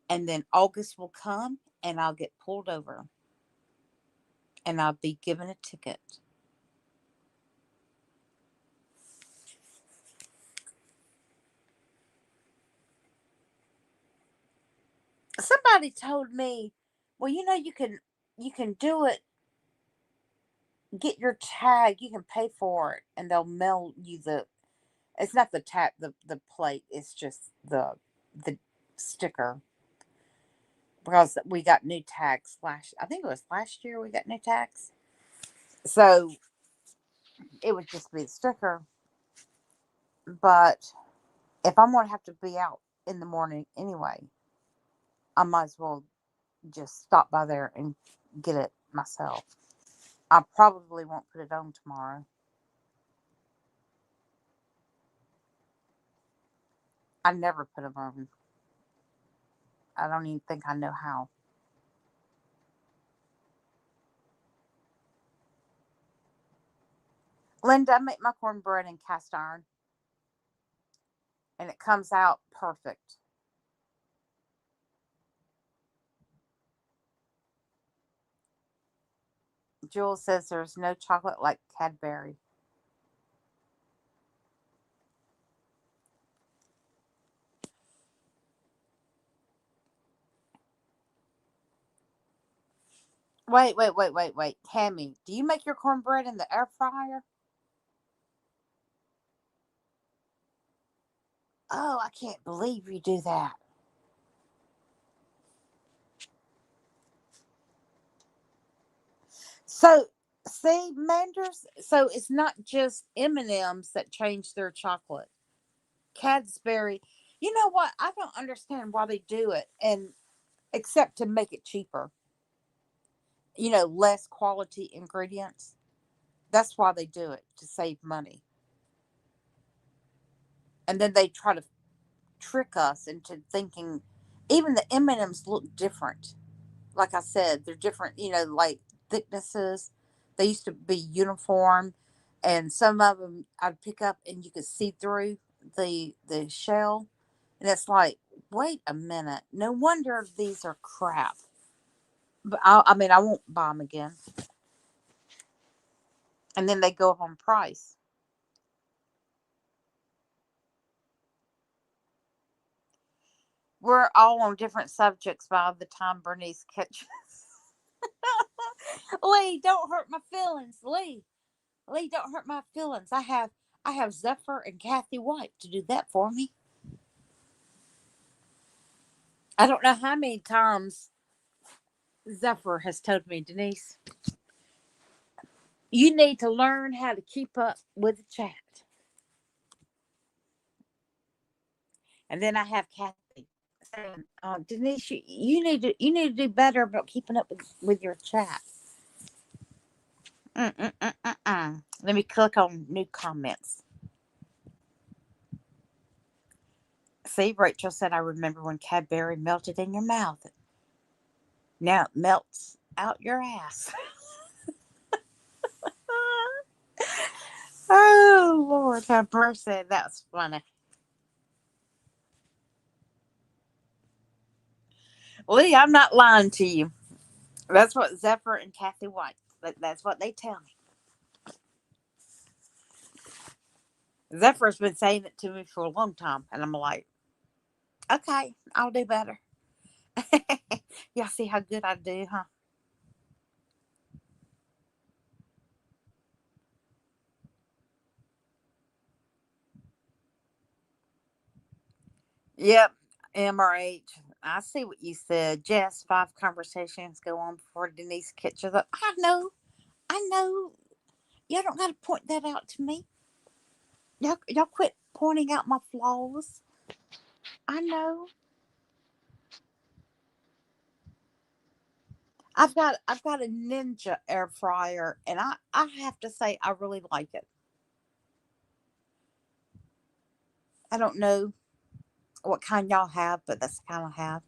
And then August will come and I'll get pulled over and I'll be given a ticket. Somebody told me, well, you can do it, get your tag, you can pay for it, and they'll mail you the. It's not the tag, the plate. It's just the sticker because we got new tags last. I think it was last year we got new tags, so it would just be the sticker. But if I'm gonna have to be out in the morning anyway, I might as well just stop by there and get it myself. I probably won't put it on tomorrow. I never put them on. I don't even think I know how. Linda, I make my cornbread in cast iron, and it comes out perfect. Jules says there's no chocolate like Cadbury. Wait. Tammy, do you make your cornbread in the air fryer? Oh, I can't believe you do that. So, see, Manders, so it's not just M&Ms that change their chocolate. Cadbury, you know what? I don't understand why they do it, and except to make it cheaper. Less quality ingredients. That's why they do it, to save money. And then they try to trick us into thinking even the M&Ms look different. Like I said, they're different, like thicknesses. They used to be uniform, and some of them I'd pick up and you could see through the shell, and it's like, wait a minute, no wonder these are crap. But I mean, I won't buy them again. And then they go up on price. We're all on different subjects by the time Bernice catches. Lee, don't hurt my feelings, Lee, don't hurt my feelings. I have Zephyr and Kathy White to do that for me. I don't know how many times Zephyr has told me, Denise, you need to learn how to keep up with the chat. And then I have Kathy saying, Denise, you need to do better about keeping up with your chat. Let me click on new comments. See, Rachel said, I remember when Cadbury melted in your mouth. Now it melts out your ass. Oh, Lord have mercy. That's funny. Lee, I'm not lying to you. That's what Zephyr and Kathy White, that's what they tell me. Zephyr's been saying it to me for a long time, and I'm like, okay, I'll do better. Y'all see how good I do, huh? Yep, MRH. I see what you said. Jess, 5 conversations go on before Denise catches up. I know. Y'all don't got to point that out to me. Y'all quit pointing out my flaws. I know. I've got a Ninja air fryer, and I have to say I really like it. I don't know what kind y'all have, but that's the kind I have.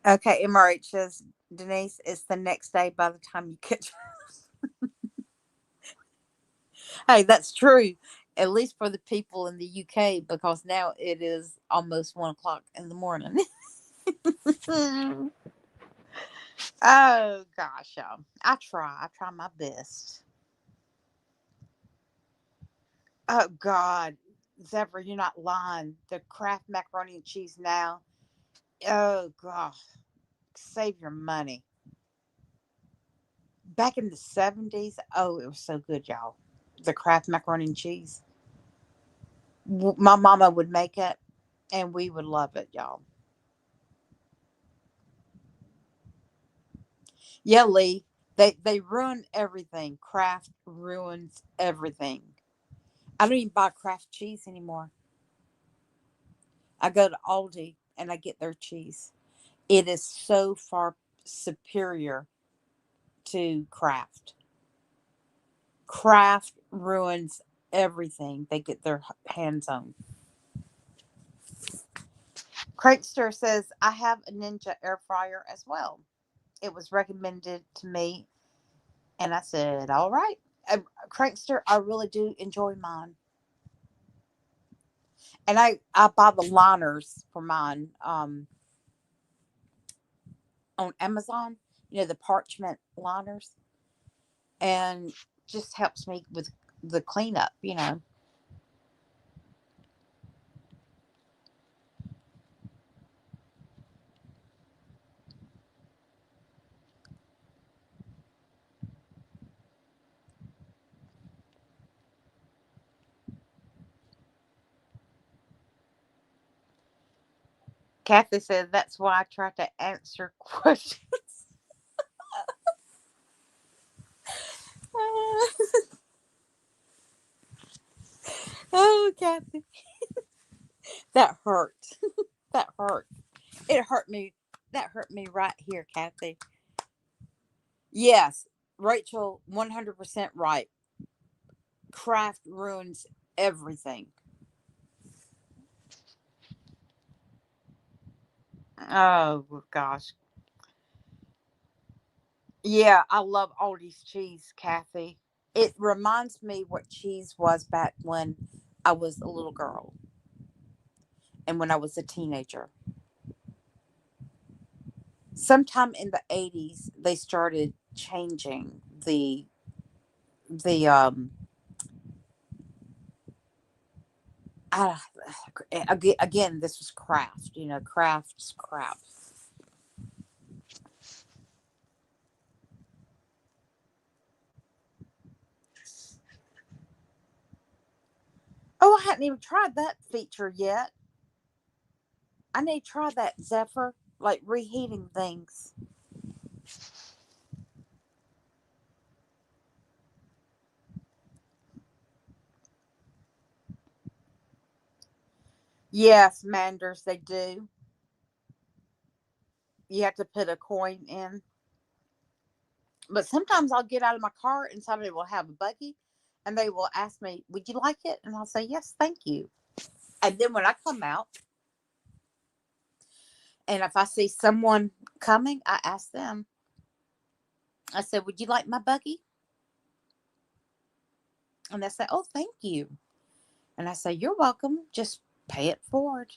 Okay, MRH says, Denise, it's the next day by the time you catch. Hey, that's true. At least for the people in the UK, because now it is almost 1 o'clock in the morning. Oh gosh, y'all. I try my best. Oh God, Zephyr, you're not lying. The Kraft macaroni and cheese now. Oh gosh, save your money. Back in the 70s, oh, it was so good, y'all. The Kraft macaroni and cheese. My mama would make it, and we would love it, y'all. Yeah, Lee. They ruin everything. Kraft ruins everything. I don't even buy Kraft cheese anymore. I go to Aldi and I get their cheese. It is so far superior to Kraft. Craft ruins everything they get their hands on. Craigster says, I have a Ninja air fryer as well. It was recommended to me, and I said, all right. Craigster, I really do enjoy mine. And I buy the liners for mine on Amazon, the parchment liners, and just helps me with the cleanup. Kathy said that's why I try to answer questions. Oh, Kathy, that hurt. That hurt. It hurt me. That hurt me right here, Kathy. Yes, Rachel, 100% right. Craft ruins everything. Oh gosh. Yeah, I love Aldi's cheese, Kathy. It reminds me what cheese was back when I was a little girl and when I was a teenager. Sometime in the 80s, they started changing the I, again, this was Kraft, Kraft's crap. Oh, I hadn't even tried that feature yet. I need to try that, Zephyr, like reheating things. Yes, Manders, they do. You have to put a coin in. But sometimes I'll get out of my car and somebody will have a buggy and they will ask me, would you like it? And I'll say, yes, thank you. And then when I come out, and if I see someone coming, I ask them, I said, would you like my buggy? And they say, oh, thank you. And I say, you're welcome. Just pay it forward.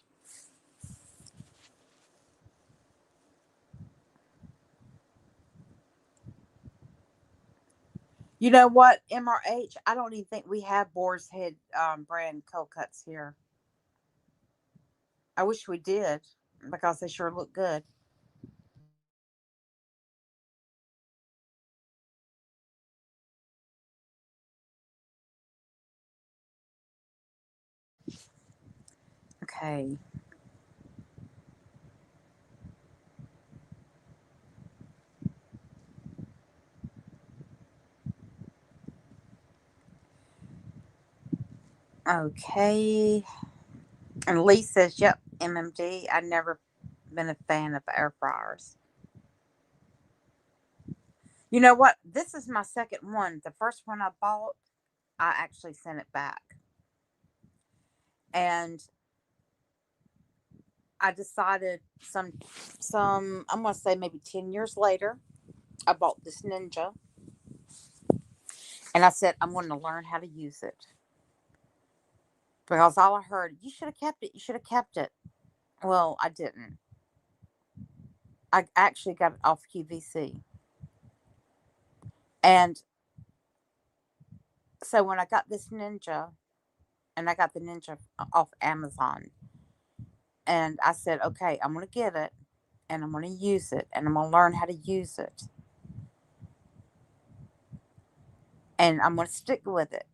You know what, MRH? I don't even think we have Boar's Head brand cold cuts here. I wish we did because they sure look good. Okay. Okay. And Lee says, yep, MMD. I've never been a fan of air fryers. You know what? This is my second one. The first one I bought, I actually sent it back. And I decided I'm gonna say maybe 10 years later, I bought this Ninja and I said I'm gonna learn how to use it. Because all I heard, you should have kept it, you should have kept it. Well, I didn't. I actually got it off QVC. And so when I got this Ninja, and I got the Ninja off Amazon, and I said, okay, I'm going to get it, and I'm going to use it, and I'm going to learn how to use it, and I'm going to stick with it,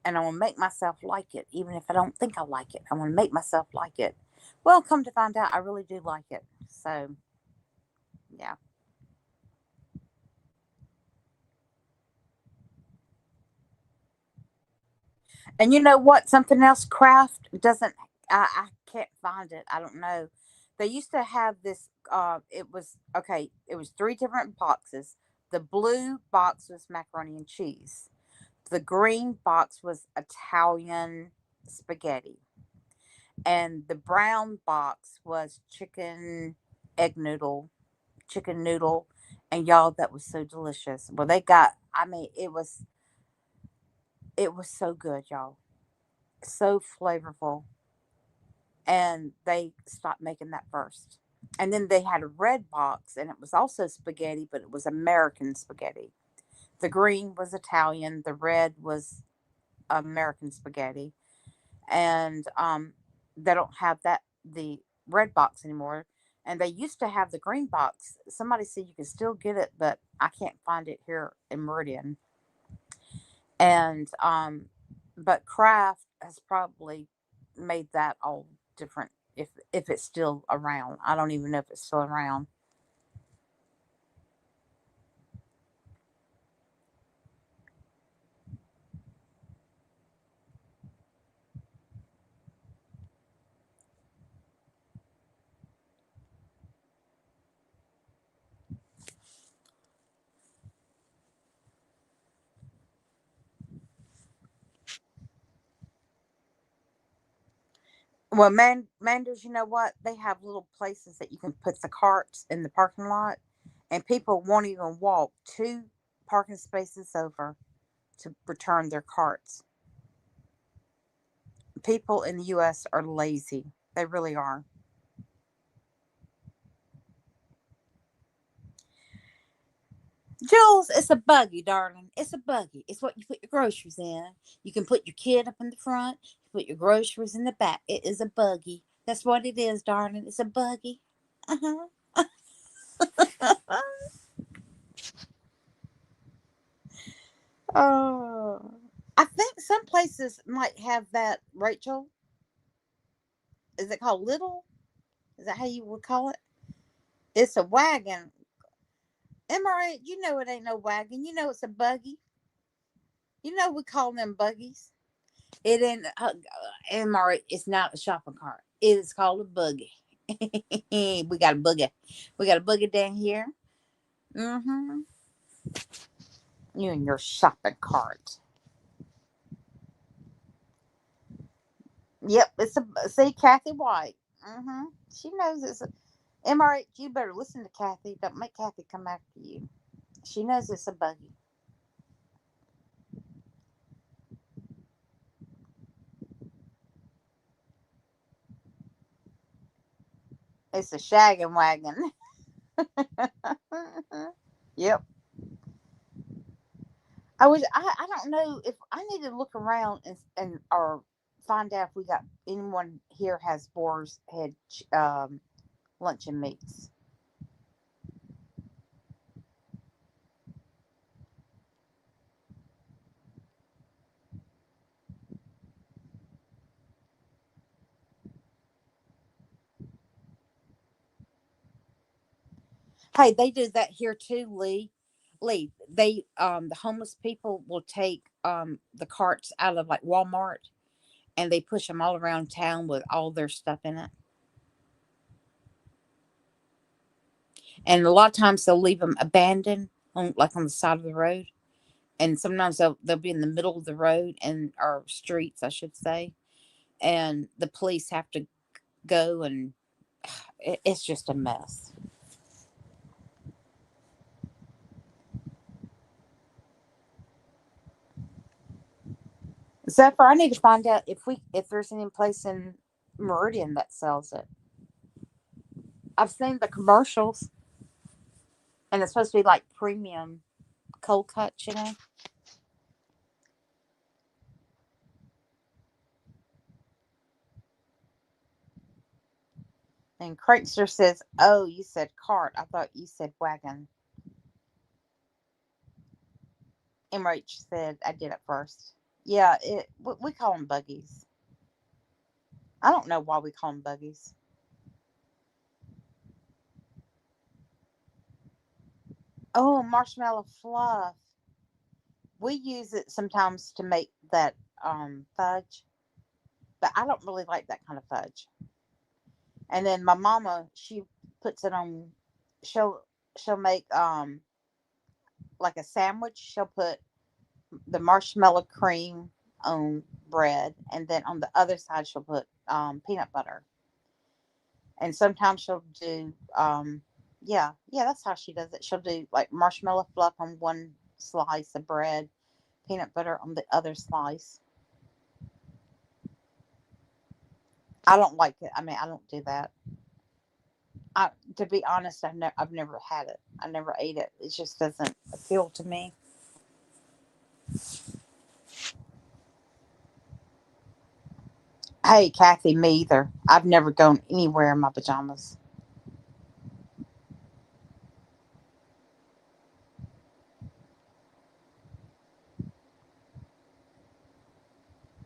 and I'm going to make myself like it, even if I don't think I like it. I'm going to make myself like it. Well, come to find out, I really do like it. So, yeah. And you know what? Something else, Kraft doesn't. I can't find it. I don't know. They used to have this. It was okay. It was three different boxes. the blue box was macaroni and cheese. The green box was Italian spaghetti. And the brown box was chicken noodle. And y'all, that was so delicious. Well, they got, I mean, it was so good, y'all. So flavorful. And they stopped making that first. And then they had a red box, and it was also spaghetti, but it was American spaghetti. The green was Italian, the red was American spaghetti. And they don't have the red box anymore. And they used to have the green box. Somebody said you can still get it, but I can't find it here in Meridian. And but Kraft has probably made that all different, if it's still around. I don't even know if it's still around. Well, Manders, you know what? They have little places that you can put the carts in the parking lot, and people won't even walk two parking spaces over to return their carts. People in the U.S. are lazy. They really are. Jules, it's a buggy, darling. It's a buggy. It's what you put your groceries in. You can put your kid up in the front. You put your groceries in the back. It is a buggy. That's what it is, darling. It's a buggy. Uh-huh. Oh. I think some places might have that, Rachel. Is it called little? Is that how you would call it? It's a wagon. Am I right? You know it ain't no wagon. You know it's a buggy. You know we call them buggies. It ain't. Am I right? It's not a shopping cart. It is called a buggy. We got a buggy. We got a buggy down here. Mm-hmm. You and your shopping cart. Yep, it's a. See, Kathy White. Mm-hmm. She knows it's a. Am I right? You better listen to Kathy. Don't make Kathy come after you. She knows it's a buggy. It's a shaggin' wagon. Yep. I don't know if I need to look around and or find out if we got anyone here has boar's head luncheon meats. Hey, they do that here too, Lee. Lee, they the homeless people will take the carts out of like Walmart, and they push them all around town with all their stuff in it. And a lot of times they'll leave them abandoned on like on the side of the road. And sometimes they'll be in the middle of the road and or streets, I should say. And the police have to go, and it's just a mess. Zephyr, I need to find out if there's any place in Meridian that sells it. I've seen the commercials, and it's supposed to be like premium cold cuts, you know. And Craigster says, "Oh, you said cart. I thought you said wagon." MH said, "I did it first." Yeah, we call them buggies. I don't know why we call them buggies. Oh, marshmallow fluff. We use it sometimes to make that fudge, but I don't really like that kind of fudge. And then my mama, she puts it on. She'll she'll make like a sandwich, she'll put the marshmallow cream on bread, and then on the other side she'll put peanut butter. And sometimes she'll do yeah, that's how she does it. She'll do like marshmallow fluff on one slice of bread, peanut butter on the other slice. I don't like it. I mean, I don't do that. I, to be honest, I've never had it. I never ate it. It just doesn't appeal to me. Hey, Kathy, me either. I've never gone anywhere in my pajamas.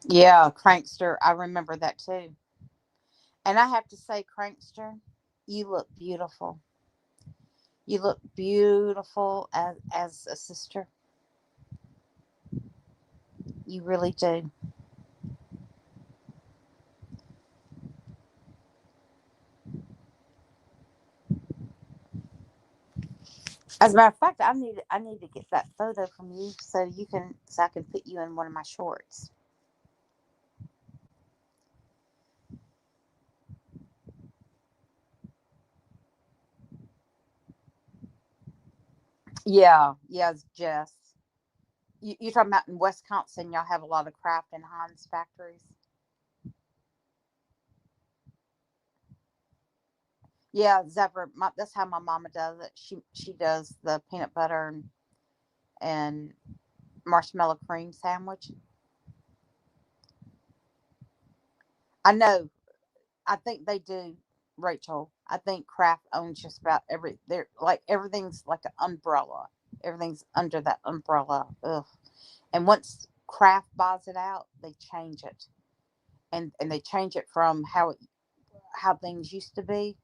Yeah, Crankster. I remember that too. And I have to say, Crankster, you look beautiful. You look beautiful as a sister. You really do. As a matter of fact, I need to get that photo from you so I can put you in one of my shorts. Yeah, yeah, it's Jess. You're talking about in Wisconsin, y'all have a lot of Kraft and Heinz factories. Yeah, Zephyr. That's how my mama does it. She does the peanut butter and marshmallow cream sandwich. I know. I think they do, Rachel. I think Kraft owns just about every. They're like everything's like an umbrella. Everything's under that umbrella. Ugh. And once Kraft buys it out, they change it, and they change it from how things used to be,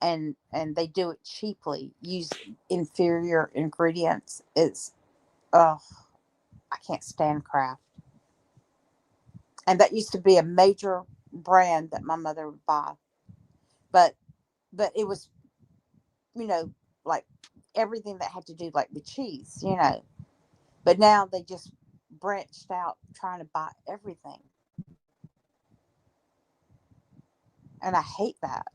and they do it cheaply. Use inferior ingredients. It's ugh. I can't stand Kraft. And that used to be a major brand that my mother would buy. But it was, you know, like everything that had to do like with cheese. But now they just branched out trying to buy everything. And I hate that.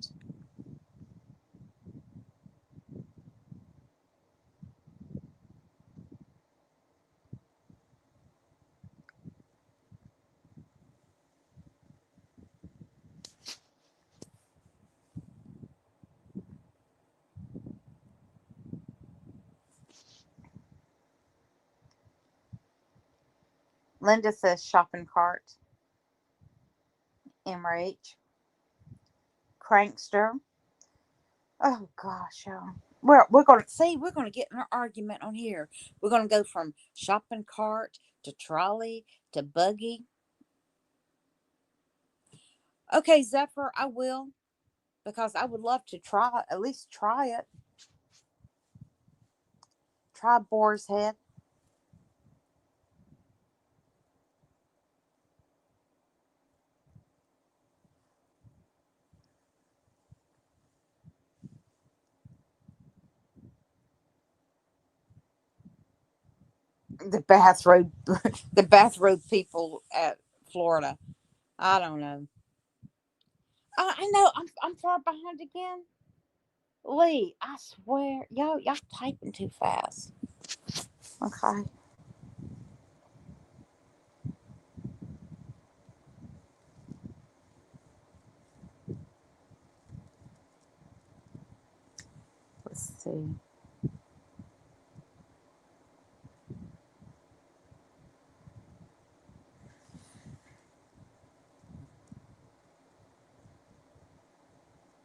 Linda says shopping cart, MRH, Crankster. Oh gosh, y'all. We're gonna see. We're gonna get in an argument on here. We're gonna go from shopping cart to trolley to buggy. Okay, Zephyr, I will because I would love to try at least try it. Try boar's head. The bathrobe, the bathrobe people at Florida. I don't know. I know. I'm far behind again. Lee, I swear, y'all typing too fast. Okay, let's see.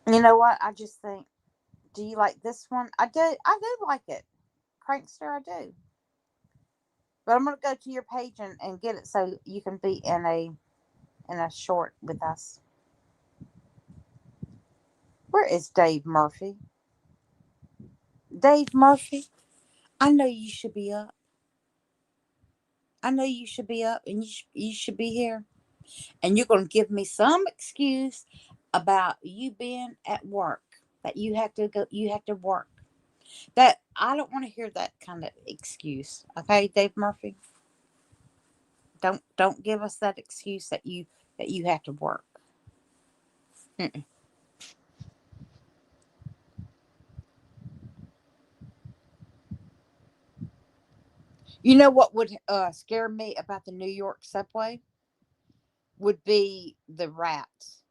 You know what? I just think. Do you like this one? I do. I do like it. Crankster, I do. But I'm gonna go to your page and get it so you can be in a short with us. Where is Dave Murphy? Dave Murphy, I know you should be up. I know you should be up, and you should be here. And you're going to give me some excuse about you being at work that you have to go. You have to work. That I don't want to hear that kind of excuse. Okay, Dave Murphy, don't give us that excuse that you have to work. Mm-mm. You know what would scare me about the New York subway would be the rats.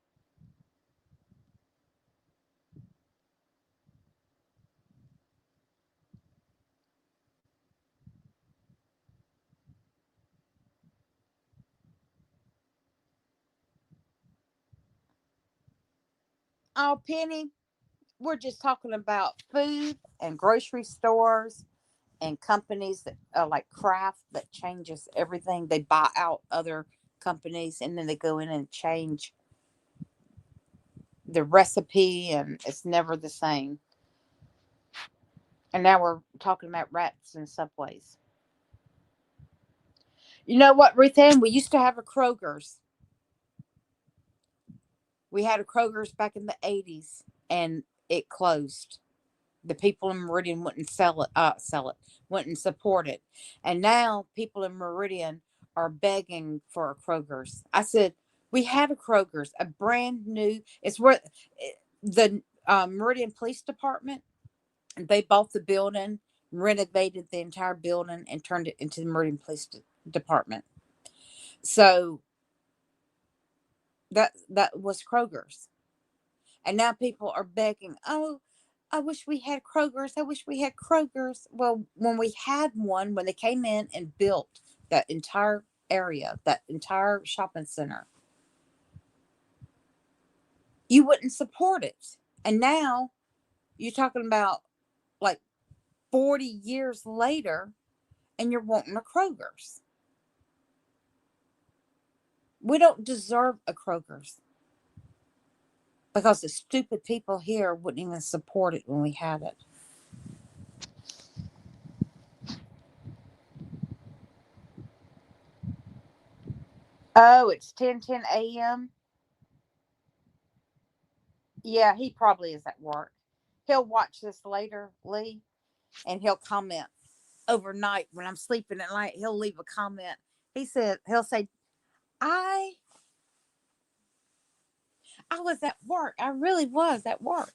Oh, Penny, we're just talking about food and grocery stores and companies that like Kraft that changes everything. They buy out other companies and then they go in and change the recipe and it's never the same. And now we're talking about rats in subways. You know what, Ruth Ann? We used to have a Kroger's. We had a Kroger's back in the 80s and it closed. The people in Meridian wouldn't wouldn't support it. And now people in Meridian are begging for a Kroger's. I said, we had a Kroger's, a brand new, it's where the Meridian Police Department, they bought the building, renovated the entire building, and turned it into the Meridian Police Department. So that was Kroger's. And now people are begging, oh, I wish we had Kroger's. I wish we had Kroger's. Well, when we had one, when they came in and built that entire area, that entire shopping center, you wouldn't support it. And now you're talking about like 40 years later and you're wanting a Kroger's. We don't deserve a Kroger's because the stupid people here wouldn't even support it when we had it. Oh, it's 10:10 a.m. Yeah, he probably is at work. He'll watch this later, Lee, and he'll comment overnight when I'm sleeping at night. He'll leave a comment. He'll say, I I was at work. I really was at work.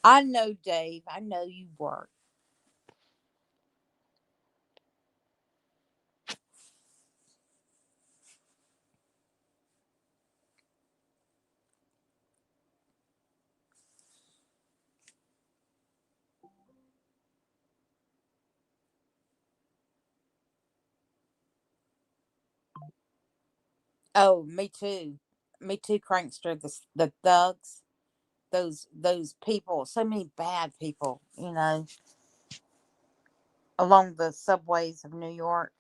I know, Dave. I know you work. Oh, me too. Me too, Crankster. The thugs, those people, so many bad people, along the subways of New York.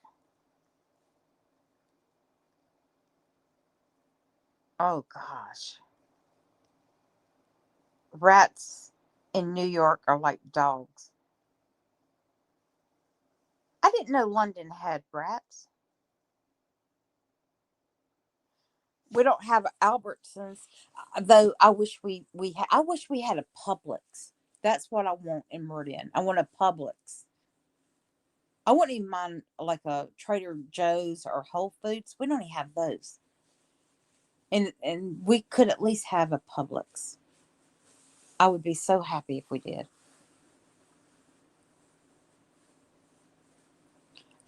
Oh gosh. Rats in New York are like dogs. I didn't know London had rats. We don't have Albertsons, though. I wish we had a Publix. That's what I want in Meridian. I want a Publix. I wouldn't even mind like a Trader Joe's or Whole Foods. We don't even have those, and we could at least have a Publix. I would be so happy if we did.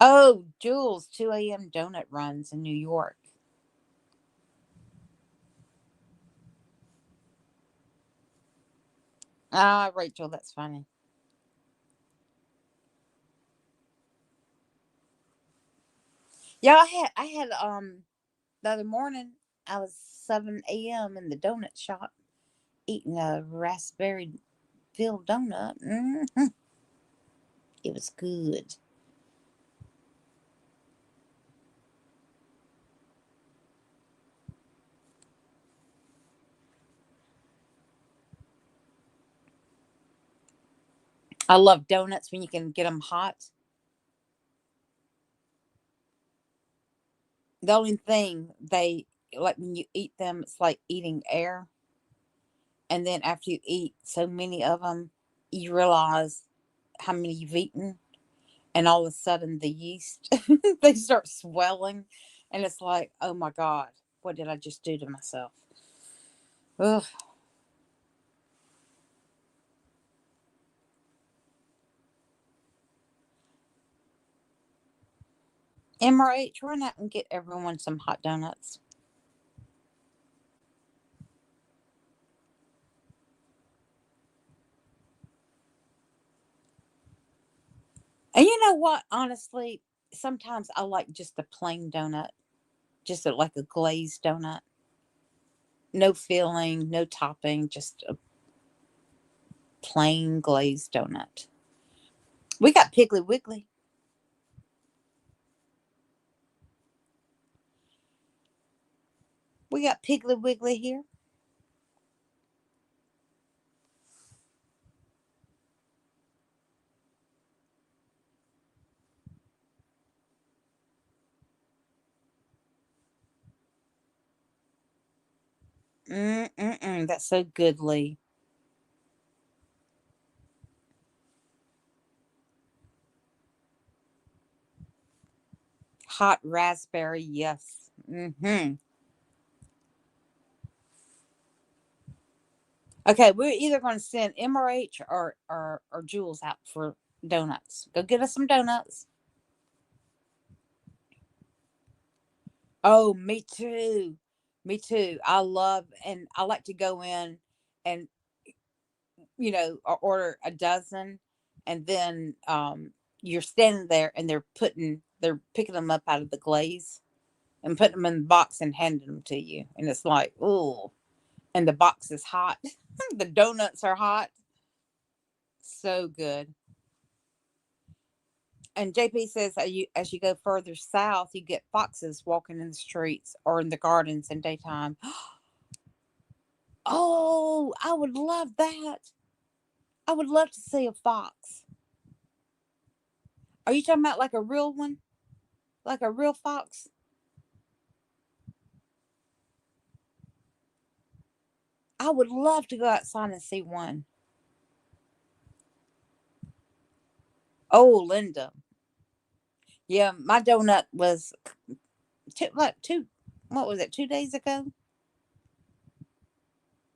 Oh, Jules, 2 a.m. donut runs in New York. Ah, Rachel, that's funny. Yeah, I had the other morning. I was 7 a.m. in the donut shop eating a raspberry filled donut. It was good. I love donuts when you can get them hot. The only thing they like when you eat them, it's like eating air. And then after you eat so many of them, you realize how many you've eaten, and all of a sudden the yeast they start swelling, and it's like, oh my god, what did I just do to myself? Ugh. MRH, run out and get everyone some hot donuts. And you know what? Honestly, sometimes I like just a plain donut, like a glazed donut. No filling, no topping, just a plain glazed donut. We got Piggly Wiggly. We got Piggly Wiggly here. That's so good, Lee. Hot raspberry, yes. Okay, we're either going to send MRH or Jules out for donuts. Go get us some donuts. Oh, me too. Me too. I like to go in and, order a dozen, and then you're standing there and they're picking them up out of the glaze and putting them in the box and handing them to you. And it's like, ooh, and the box is hot. The donuts are hot. So good. And JP says as you go further south, you get foxes walking in the streets or in the gardens in daytime. Oh, I would love that. I would love to see a fox. Are you talking about like a real one? Like a real fox? I would love to go outside and see one. Oh, Linda. Yeah, my donut was what was it, 2 days ago?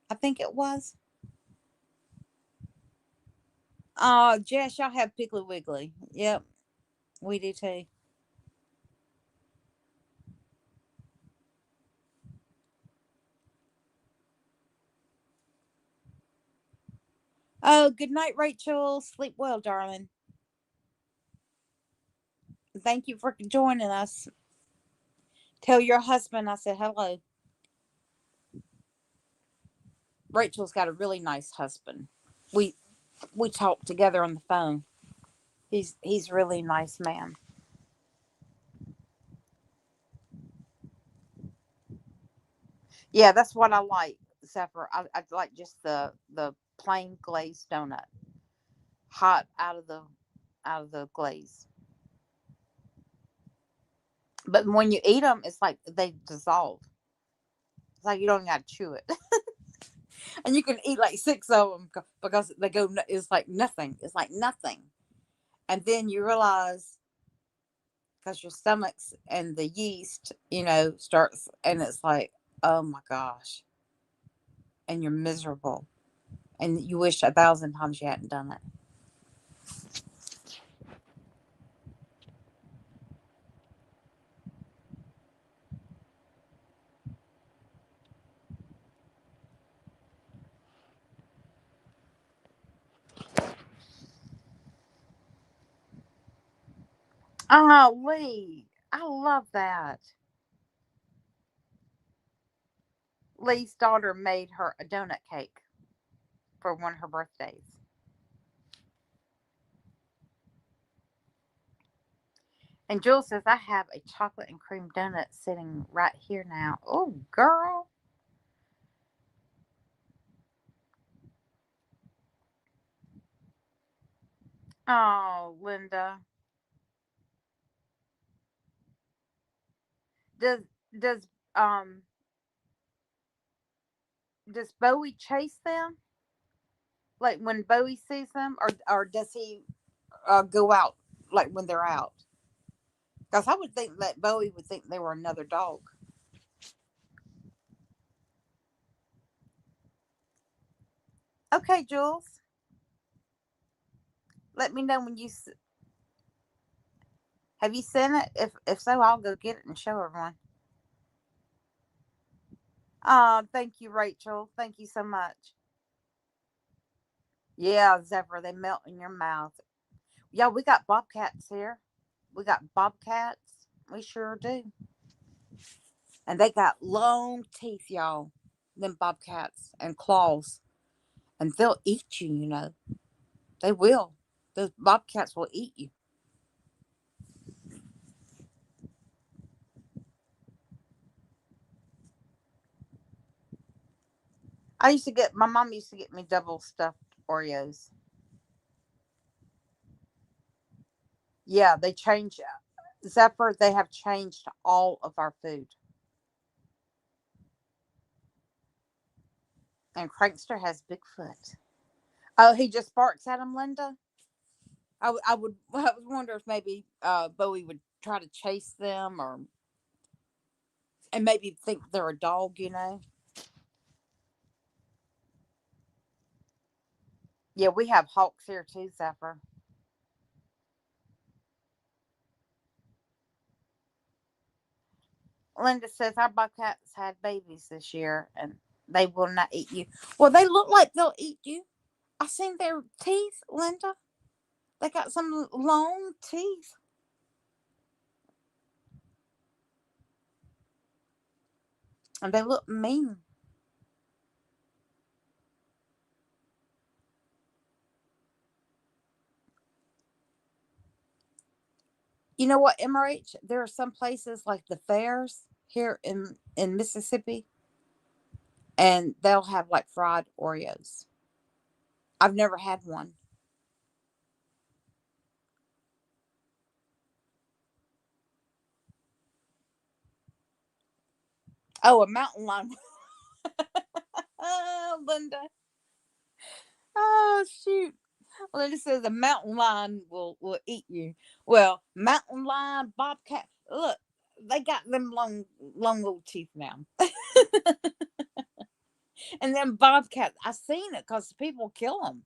I think it was. Oh, Jess, y'all have Piggly Wiggly. Yep, we do too. Oh, good night, Rachel. Sleep well, darling. Thank you for joining us. Tell your husband I said hello. Rachel's got a really nice husband. We we talk together on the phone. He's really nice man. Yeah, that's what I like, Zephyr. I like just the plain glazed donut, hot out of the glaze. But when you eat them, it's like they dissolve. It's like you don't got to chew it, and you can eat like six of them because they go. It's like nothing. It's like nothing, and then you realize because your stomach's and the yeast, starts, and it's like, oh my gosh, and you're miserable, and you wish 1,000 times you hadn't done it. Oh, Lee, I love that. Lee's daughter made her a donut cake for one of her birthdays. And Jules says, I have a chocolate and cream donut sitting right here now. Oh, girl. Oh, Linda. Does does um does Bowie chase them? Like when Bowie sees them, or does he go out like when they're out? Because I would think that Bowie would think they were another dog. Okay, Jules, let me know when have you seen it. If so, I'll go get it and show everyone. Thank you, Rachel. Thank you so much. Yeah, Zephyr, they melt in your mouth. Yeah, we got bobcats here. We got bobcats. We sure do. And they got long teeth, y'all. Them bobcats and claws. And they'll eat you, you know. They will. Those bobcats will eat you. My mom used to get me double stuffed Oreos. Yeah, they change. Zephyr, they have changed all of our food. And Crankster has Bigfoot. Oh, he just barks at him, Linda? I would wonder if maybe Bowie would try to chase them, or and maybe think they're a dog, you know? Yeah, we have hawks here too, Zephyr. Linda says our bobcats had babies this year and they will not eat you. Well, they look like they'll eat you. I seen their teeth, Linda. They got some long teeth. And they look mean. You know what, MRH? There are some places like the fairs here in Mississippi, and they'll have like fried Oreos. I've never had one. Oh, a mountain lion. Oh, Linda. Oh, shoot. Linda says a mountain lion will eat you. Well, mountain lion, bobcat. Look, they got them long old teeth now. And then bobcats. I seen it because people kill them,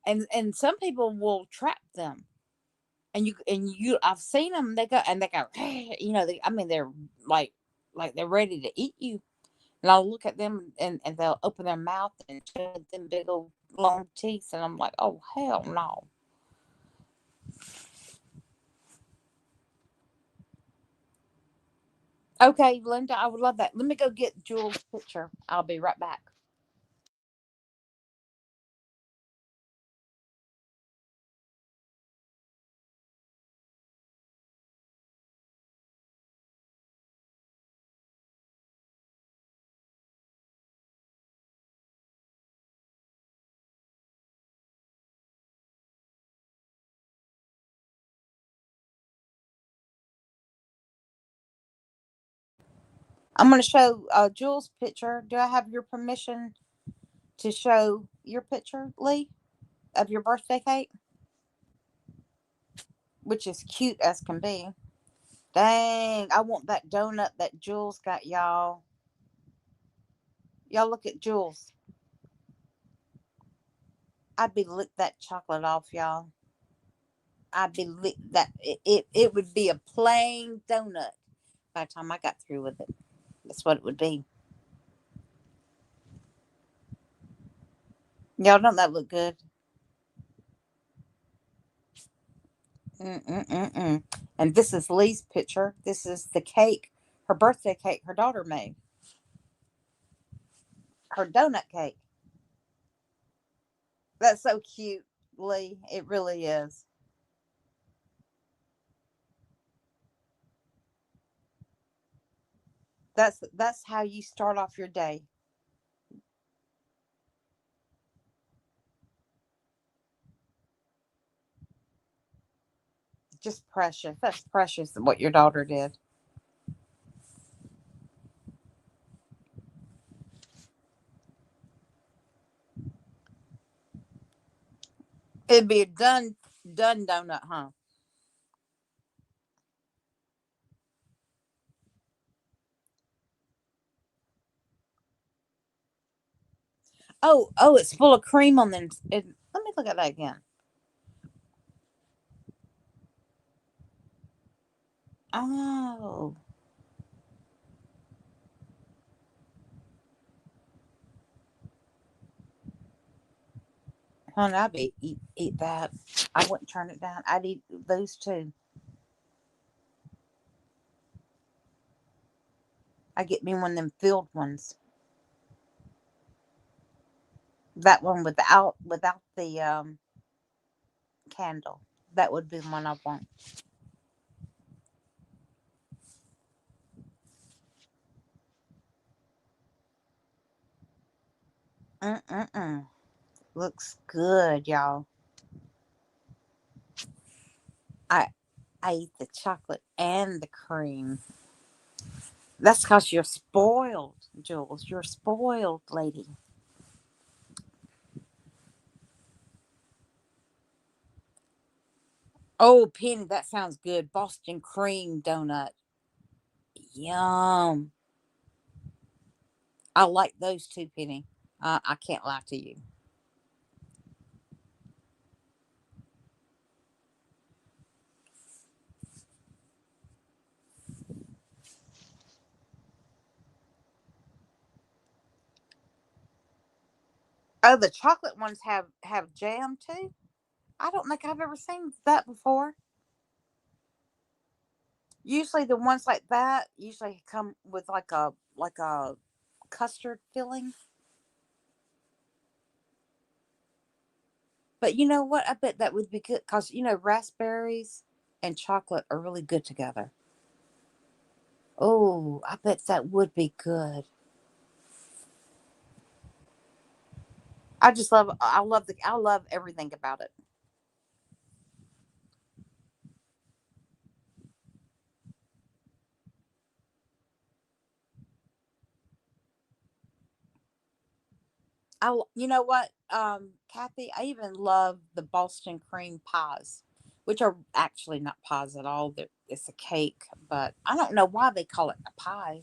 and some people will trap them. And you, I've seen them. They go, you know. I mean, they're like they're ready to eat you. And I'll look at them and they'll open their mouth and show them big old long teeth, and I'm like, oh hell no. Okay, Linda, I would love that. Let me go get Jules' picture. I'll be right back. I'm going to show Jules' picture. Do I have your permission to show your picture, Lee, of your birthday cake? Which is cute as can be. Dang, I want that donut that Jules got, y'all. Y'all look at Jules. I'd be lick that chocolate off, y'all. I'd be lick that. It would be a plain donut by the time I got through with it. That's what it would be. Y'all, don't that look good? Mm-mm-mm-mm. And this is Lee's picture. This is the cake, her birthday cake her daughter made. Her donut cake. That's so cute, Lee. It really is. That's how you start off your day. Just precious. That's precious what your daughter did. It'd be a done donut, huh? Oh, it's full of cream on them. Let me look at that again. Oh, honey, I'd be eat that. I wouldn't turn it down. I'd eat those too. I get me one of them filled ones. That one without the candle. That would be the one I want. Mm-mm-mm. Looks good, y'all. I I eat the chocolate and the cream. That's because you're spoiled, Jules. You're spoiled, lady. Oh, Penny, that sounds good. Boston cream donut. Yum. I like those too, Penny. I can't lie to you. Oh, the chocolate ones have jam too. I don't think I've ever seen that before. Usually, the ones like that usually come with like a custard filling. But you know what? I bet that would be good because raspberries and chocolate are really good together. Oh, I bet that would be good. I love everything about it. You know what, Kathy, I even love the Boston cream pies, which are actually not pies at all. It's a cake, but I don't know why they call it a pie.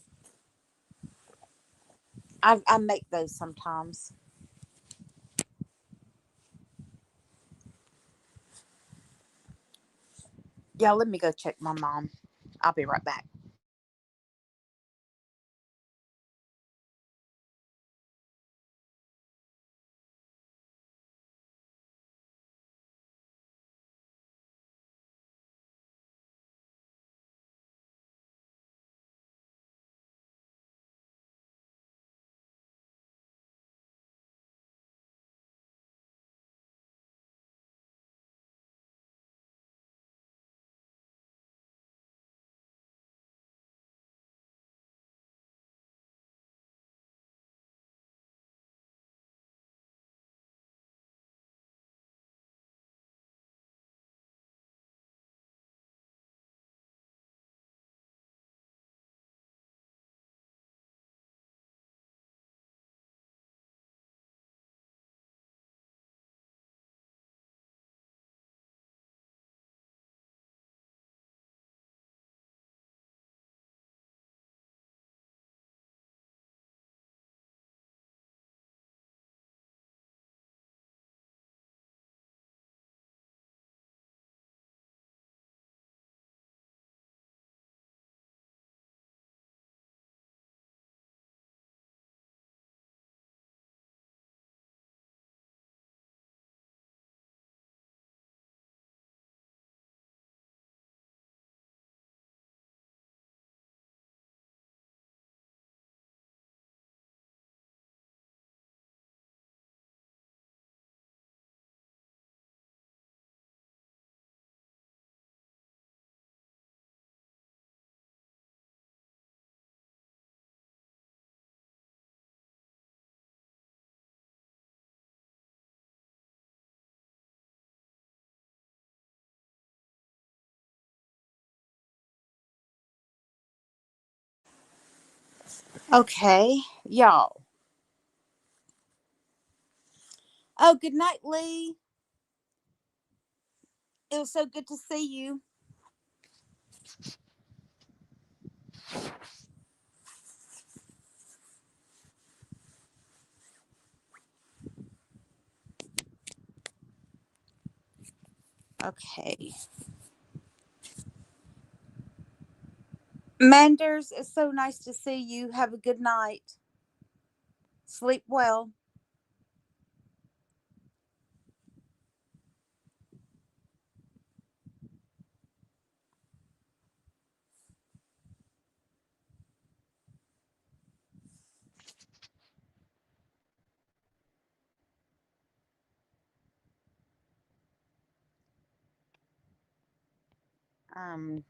I make those sometimes. Yeah, let me go check my mom. I'll be right back. Okay, y'all. Oh, good night, Lee. It was so good to see you. Okay. Manders, it's so nice to see you. Have a good night. Sleep well. Um,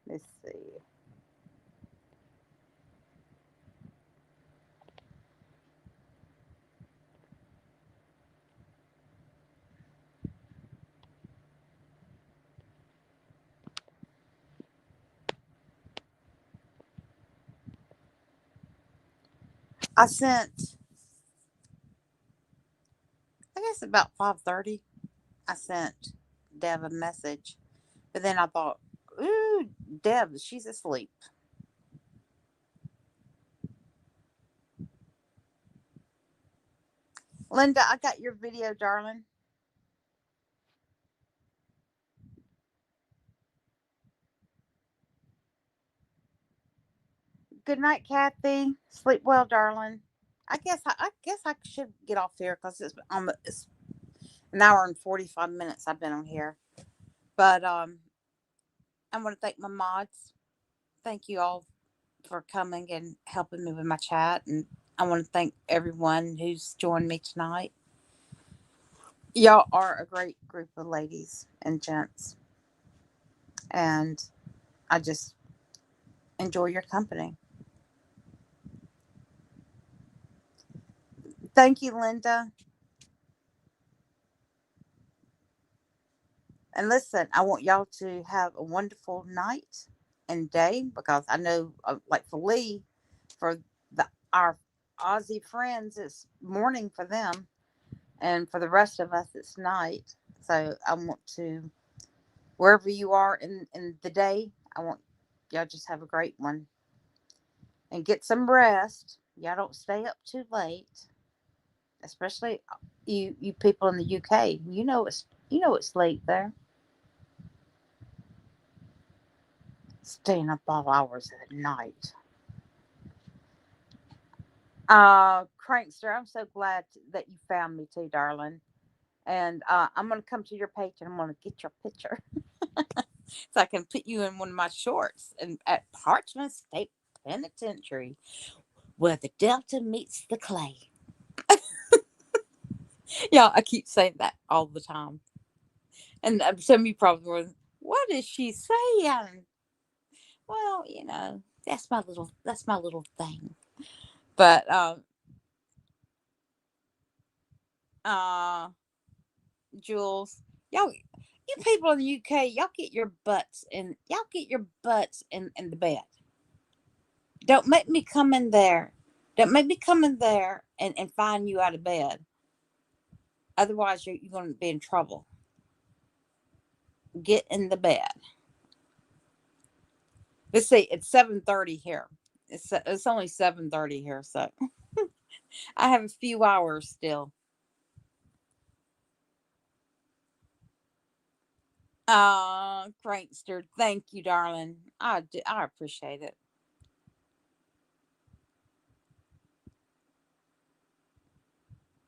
let's see. I sent, I guess about 5:30. I sent Deb a message, but then I thought, ooh, Deb, she's asleep. Linda, I got your video, darling. Good night, Kathy. Sleep well, darling. I guess I should get off here because it's an hour and 45 minutes I've been on here. But I want to thank my mods. Thank you all for coming and helping me with my chat, and I want to thank everyone who's joined me tonight. Y'all are a great group of ladies and gents, and I just enjoy your company. Thank you, Linda. And listen, I want y'all to have a wonderful night and day because I know, like for Lee, for our Aussie friends, it's morning for them, and for the rest of us, it's night. So I want to, wherever you are in the day, I want y'all just have a great one and get some rest. Y'all don't stay up too late, especially you people in the UK. You know it's late there. Staying up all hours at night. Crankster, I'm so glad that you found me too, darling. And I'm gonna come to your page and I'm gonna get your picture so I can put you in one of my shorts and at Parchment State Penitentiary, where the Delta meets the clay. Yeah, I keep saying that all the time, and some of you probably were, what is she saying? Well, that's my little thing. But uh, Jules, y'all, you people in the UK, y'all get your butts in the bed. Don't make me come in there. Don't make me come in there and find you out of bed. Otherwise, you're going to be in trouble. Get in the bed. Let's see. It's 7:30 here. It's only 7:30 here, so I have a few hours still. Crankster, thank you, darling. I appreciate it.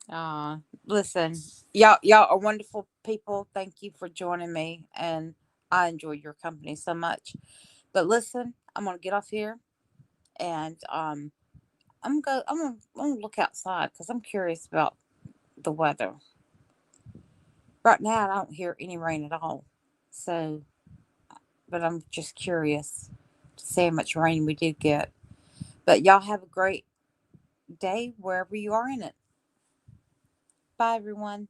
Uh, Listen, y'all are wonderful people. Thank you for joining me, and I enjoy your company so much. But listen, I'm gonna get off here, and I'm gonna look outside because I'm curious about the weather. Right now, I don't hear any rain at all. So, but I'm just curious to see how much rain we did get. But y'all have a great day wherever you are in it. Bye, everyone.